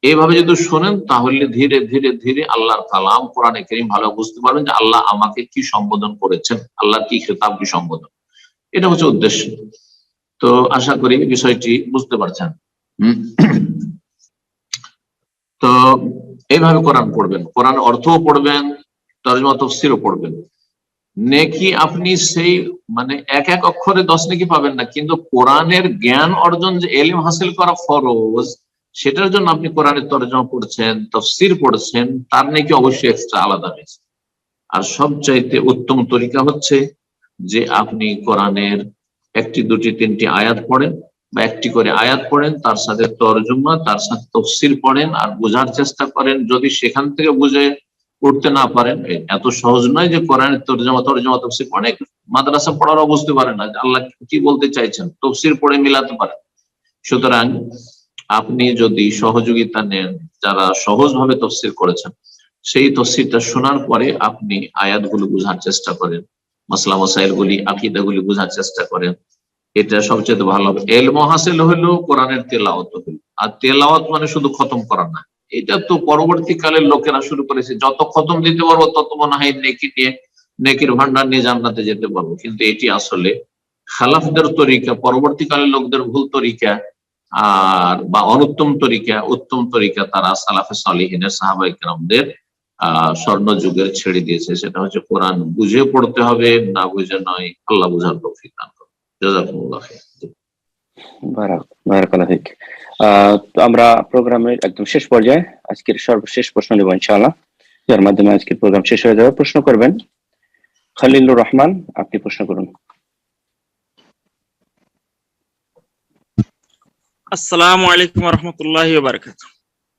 এইভাবে যদি শোনেন তাহলে ধীরে ধীরে ধীরে আল্লাহর কালাম কোরআনে কারীম ভালো বুঝতে পারবেন যে আল্লাহ আমাকে কি সম্বোধন করেছেন, আল্লাহর কি খেতাব, কি সম্বোধন। এটা হচ্ছে উদ্দেশ্য। তো আশা করি বিষয়টি বুঝতে পারছেন। তো এইভাবে কোরআন পড়বেন, কোরআন অর্থও পড়বেন, তরজমা তফসিরও পড়বেন। নেকি আপনি সেই মানে এক এক অক্ষরে 10 নেকি পাবেন না, কিন্তু কোরআনের জ্ঞান অর্জন, যে এলিম হাসিল করা ফরজ, সেটার জন্য আপনি কোরআনের তরজমা পড়ছেন, তফসির পড়ছেন, তার নেকি অবশ্যই এক্সট্রা আলাদা রয়েছে। আর সবচাইতে উত্তম তরিকা হচ্ছে যে আপনি কোরআনের 1টি 2টি 3টি আয়াত পড়েন বা 1টি করে আয়াত পড়েন, তার সাথে তরজমা, তার সাথে তফসির পড়েন আর বোঝার চেষ্টা করেন। যদি সেখান থেকে বুঝে পড়তে না পারেন, এত সহজ নয় যে কোরআনের তরজমা তফসির, অনেক মাদ্রাসা পড়ারও বুঝতে পারে না যে আল্লাহ কি বলতে চাইছেন, তফসির পড়ে মিলাতে পারেন। সুতরাং আপনি যদি সহযোগিতা নেন যারা সহজভাবে তফসির করেছেন, সেই তফসিরটা শোনার পরে আপনি আয়াতগুলো বোঝার চেষ্টা করেন, মাসলা মাসাইল গুলি, আকীদাগুলি বোঝার চেষ্টা করেন, এটা সবচেয়ে ভালো হবে। ইলম হাসিল হলো কোরআনের তেলাওয়াত হলো, আর তেলাওয়াত মানে শুধু খতম করা না। এটা তো পরবর্তীকালের লোকেরা শুরু করেছে, যত খতম দিতে পারবো তত মনে হয় নেকি নিয়ে, নেকির ভান্ডার নিয়ে জান্নাতে যেতে পারবো। কিন্তু এটি আসলে খালাফদের তরিকা, পরবর্তীকালের লোকদের ভুল তরিকা আর বা অনুত্তম তরিকা। উত্তম তরিকা তারা সালাফে সালিহিনের সাহাবায়ে কেরামদের স্বর্ণ যুগের ছেড়ে দিয়েছে, সেটা হচ্ছে কোরআন বুঝে পড়তে হবে, না বুঝে নয়। আল্লাহ বুঝার তৌফিক দান করুন। জাযাকুমুল্লাহ খাইর। বারাকাল্লাহু ফিক। তো আমরা প্রোগ্রামের একদম শেষ পর্যায়ে আজকের সর্বশেষ প্রশ্ন নেব ইনশাআল্লাহ, যার মাধ্যমে আজকের প্রোগ্রাম শেষ হয়ে যাবে। প্রশ্ন করবেন খলিলুর রহমান, আপনি প্রশ্ন করুন। আসসালামু আলাইকুম ওয়া রাহমাতুল্লাহি ওয়া বারাকাতুহু।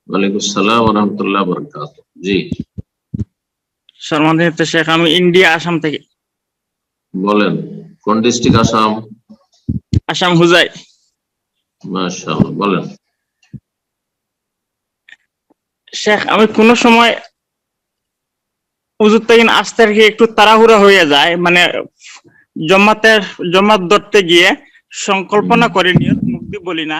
ওয়ালাইকুম আসসালাম ওয়া রাহমাতুল্লাহি ওয়া বারাকাতুহু। জি সম্মানিত শেখ, আমি ইন্ডিয়া আসাম থেকে। বলেন, কোন ডিস্ট্রিক্ট? আসাম। আসাম হুজাই। মাশাআল্লাহ, বলেন। শেখ, আমি কোন সময় উযুর থেকে আসতে আর কি একটু তাড়াহুড়া হয়ে যায়, মানে জমাত ধরতে গিয়ে সংকল্পনা করে নিয়ত মুখ দিয়ে বলি না,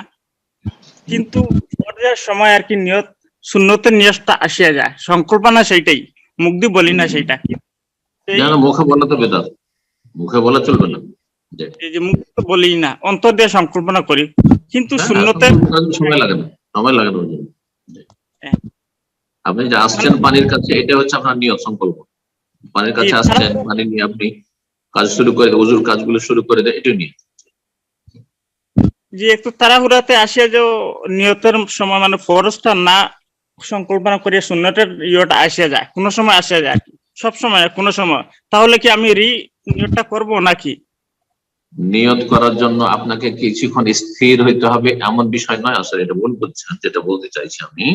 কিন্তু পর্যায়ের সময় আর কি নিয়ত সুন্নতের নিয়তটা আসিয়া যায়, সংকল্পনা সেইটাই, মুখ দিয়ে বলি না সেইটা। জানো মুখে বলা তো বেদাত, মুখে বলা চলবে না। এই যে মুখ তো বলি না, অন্তর দিয়ে সংকল্পনা করি, কিন্তু সুন্নতের সময় লাগে না, সময় লাগে না। আপনি যে আসছেন পানির কাছে, এটা হচ্ছে আপনার নিয়ত, সংকল্প। পানির কাছে আসছেন, পানি নিয়ে আপনি কাজ শুরু করে, ওযুর কাজগুলো শুরু করে দেন, এটা নিয়ে যে একটু তাড়াহুড়াতে আসিয়া যে নিয়তের সময় মানে ফরজটা না সংকল্পনা করিয়া সুন্নতের ইয়েটা আসিয়া যায়, কোন সময় আসিয়া যায়, সব সময় কোন সময়, তাহলে কি আমি নিয়তটা করব নাকি? নিয়ত করার জন্য আপনাকে কিছুক্ষণ স্থির হইতে হবে এমন বিষয় নয়। আসলে এটা ভুল বুঝছেন। যেটা বলতে চাইছি আমি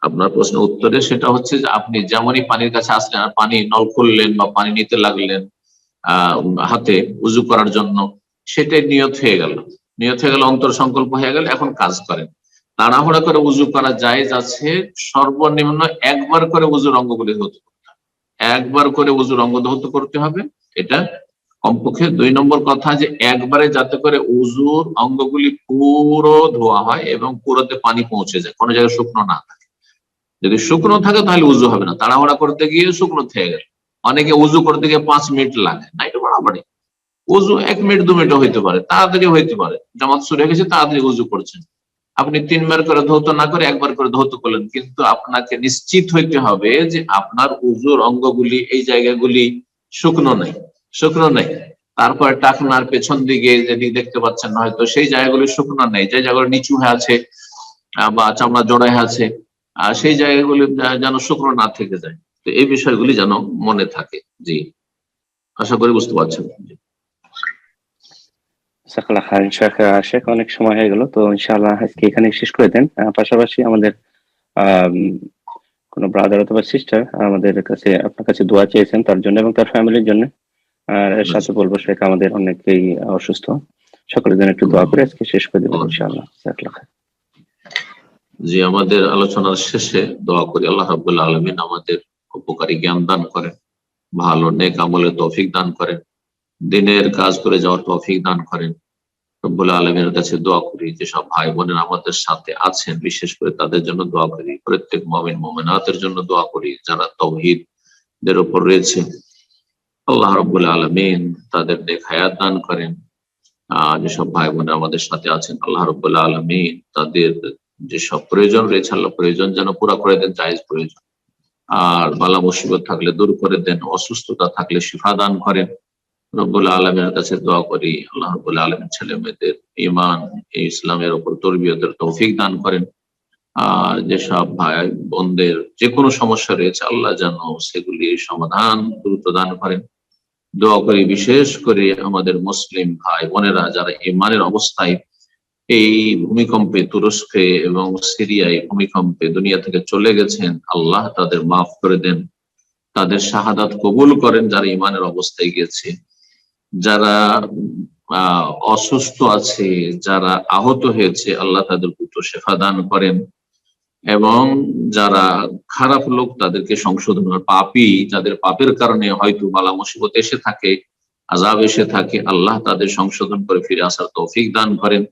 আপনার প্রশ্ন উত্তরে, সেটা হচ্ছে যে আপনি যেমনই পানির কাছে আসলেন আর পানি নল খুললেন বা পানি নিতে লাগলেন হাতে উযু করার জন্য, সেটাই নিয়ত হয়ে গেল। নিয়ত হয়ে গেল, অন্তর সংকল্প হয়ে গেল, এখন কাজ করেন। তাড়াহুড়া করে উযু করা জায়েজ আছে, সর্বনিম্ন একবার করে উযুর অঙ্গগুলি ধৌত করতে হবে, একবার করে উযুর অঙ্গ ধৌত করতে হবে। এটা কমপক্ষে। 2 নম্বর কথা যে একবারে যাতে করে উযুর অঙ্গগুলি পুরো ধোয়া হয় এবং পুরোতে পানি পৌঁছে যায়, কোনো জায়গায় শুকনো না থাকে। যদি শুকনো থাকে তাহলে উযু হবে না, তাড়াহুড়া করতে গিয়ে শুকনো থেকে গেল। অনেকে উযু করতে গিয়ে 5 মিনিট লাগে না, এটা বাড়াবাড়ি। উযু 1 মিনিট 2 মিনিটও হইতে পারে, তাড়াতাড়ি হইতে পারে, জামাত শুরু হয়ে গেছে, তাড়াতাড়ি উযু করছেন। আপনি 3 বার করে ধৌত না করে একবার করে ধৌত করলেন, কিন্তু আপনাকে নিশ্চিত হইতে হবে যে আপনার উযুর অঙ্গগুলি, এই জায়গাগুলি শুকনো নাই, শুকনো নাই। তারপরে টাকনার পেছন দিকে যেদিকে দেখতে পাচ্ছেন না হয়তো, সেই জায়গাগুলি শুকনো নেই, যে জায়গাগুলো নিচু হয়ে আছে বা চামড়া জড়ায় আছে, সেই জায়গাগুলি যেন শুকনো না থেকে যায়। তো এই বিষয়গুলি যেন মনে থাকে। জি, আশা করি বুঝতে পারছেন। শেখ, অনেক সময় হয়ে গেল, তো ইনশাআল্লাহ আজকে এখানে শেষ করে দেন। পাশাপাশি আমাদের কোন ব্রাদার অথবা সিস্টার আমাদের কাছে আপনার কাছে দোয়া চেয়েছেন তার জন্য এবং তার ফ্যামিলির জন্য, আর এর সাথে বলবো শেখ আমাদের অনেকেই অসুস্থ, সকলের জন্য একটু দোয়া করে আজকে শেষ করে দেবেন ইনশাআল্লাহ। জাযাকাল্লাহ খাইর। যে আমাদের আলোচনার শেষে দোয়া করি আল্লাহ রাব্বুল আলামিন আমাদের উপকারী জ্ঞান দান করেন, ভালো নেক আমলের তৌফিক দান করেন, দিনের কাজ করে যাওয়ার তৌফিক দান করেন। রব্বুল আলামিনের কাছে দোয়া করি যেসব ভাই বোনেরা আমাদের সাথে আছেন, বিশেষ করে তাদের জন্য দোয়া করি, প্রত্যেক মুমিন মুমিনাতের জন্য দোয়া করি যারা তাওহীদের উপর রয়েছে। আল্লাহ রাব্বুল আলামিন তাদের নেক হায়াত দান করেন। যেসব ভাই বোনেরা আমাদের সাথে আছেন আল্লাহ রাব্বুল আলামিন তাদের যেসব প্রয়োজন রয়েছে আল্লাহ প্রয়োজন যেন পুরা করে দেন, জায়েজ প্রয়োজন। আর বালা মুসিবত থাকলে দূর করে দেন, অসুস্থতা থাকলে শিফা দান করেন। রব্বুল আলামিনের কাছে দোয়া করি আল্লাহ রাব্বুল আলামিন ছেলে মেয়েদের ঈমান ইসলামের উপর তরবিয়তের তৌফিক দান করেন। আর যেসব ভাই বোনদের যে কোনো সমস্যা রয়েছে আল্লাহ যেন সেগুলি সমাধান দ্রুত দান করেন। দোয়া করি বিশেষ করে আমাদের মুসলিম ভাই বোনেরা যারা ঈমানের অবস্থায় এই ভূমিকম্পে তুরস্কে এবং সিরিয়ায় ভূমিকম্পে দুনিয়া থেকে চলে গেছেন, আল্লাহ তাদের মাফ করে দেন, তাদের শাহাদাত কবুল করেন যারা ঈমানের অবস্থায় গেছে। যারা অসুস্থ আছে, যারা আহত হয়েছে আল্লাহ তাদের দ্রুত শেফা দান করেন। এবং যারা খারাপ লোক তাদেরকে সংশোধন, পাপী যাদের পাপের কারণে হয়তো বালা মুসিবত এসে থাকে, আযাব এসে থাকে, আল্লাহ তাদের সংশোধন করে ফিরে আসার তৌফিক দান করেন।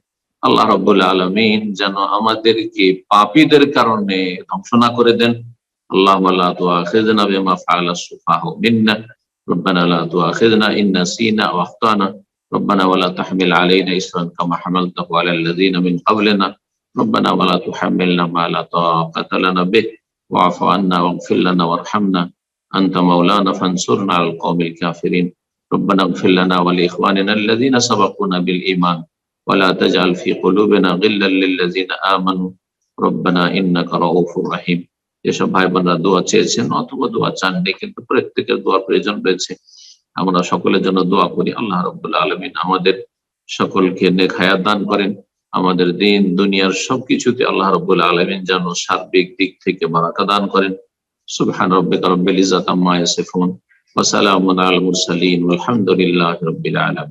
আল্লাহ রাব্বুল আলামিন যেন আমাদেরকে পাপীদের কারণে ধ্বংস না করে দেন। আল্লাহুম্মা লা তুআখিযনা বিমা ফাআলা সুফাহু মিন্না রব্বানা লা তুআখিযনা ইন নাসিনা ওয়া আখতানা রব্বানা ওয়া লা তাহমিল আলাইনা ইসরান কামা হামালতাহু আলাল লাযিনা মিন ক্বাবলিনা রব্বানা ওয়া লা তুহাম্মিলনা মা লা তাকাতা লানা বিহি ওয়া'ফু আন্না ওয়াগফির লানা ওয়ারহামনা আনতা মাওলানা ফানসুরনা আলাল কওমিল কাফিরিন রব্বানা ইগফির লানা ওয়া লি ইখওয়ানিনা আল্লাযিনা সাবাকুনা বিল ঈমান ওয়া লা তাজআল ফি কুলুবিনা গিল্লাল লিল লাযিনা আমানু রব্বানা ইন্নাকা রাউফুর রহিম। যেসব ভাই বোনরা দোয়া চেয়েছেন অথবা দোয়া চাননি কিন্তু প্রত্যেকের দোয়ার প্রয়োজন রয়েছে, আমরা সকলের জন্য দোয়া করি আল্লাহ রাব্বুল আলামিন আমাদের সকলকে নেক হায়াত দান করেন, আমাদের দিন দুনিয়ার সবকিছুতে আল্লাহ রাব্বুল আলামিন যেন সার্বিক দিক থেকে বারাকা দান করেন। সুবহান রাব্বিকা রাব্বিল ইজ্জাতি আম্মা ইয়াসিফুন ওয়া সালামুন আলাল মুরসালিন ওয়ালহামদুলিল্লাহি রাব্বিল আলামিন।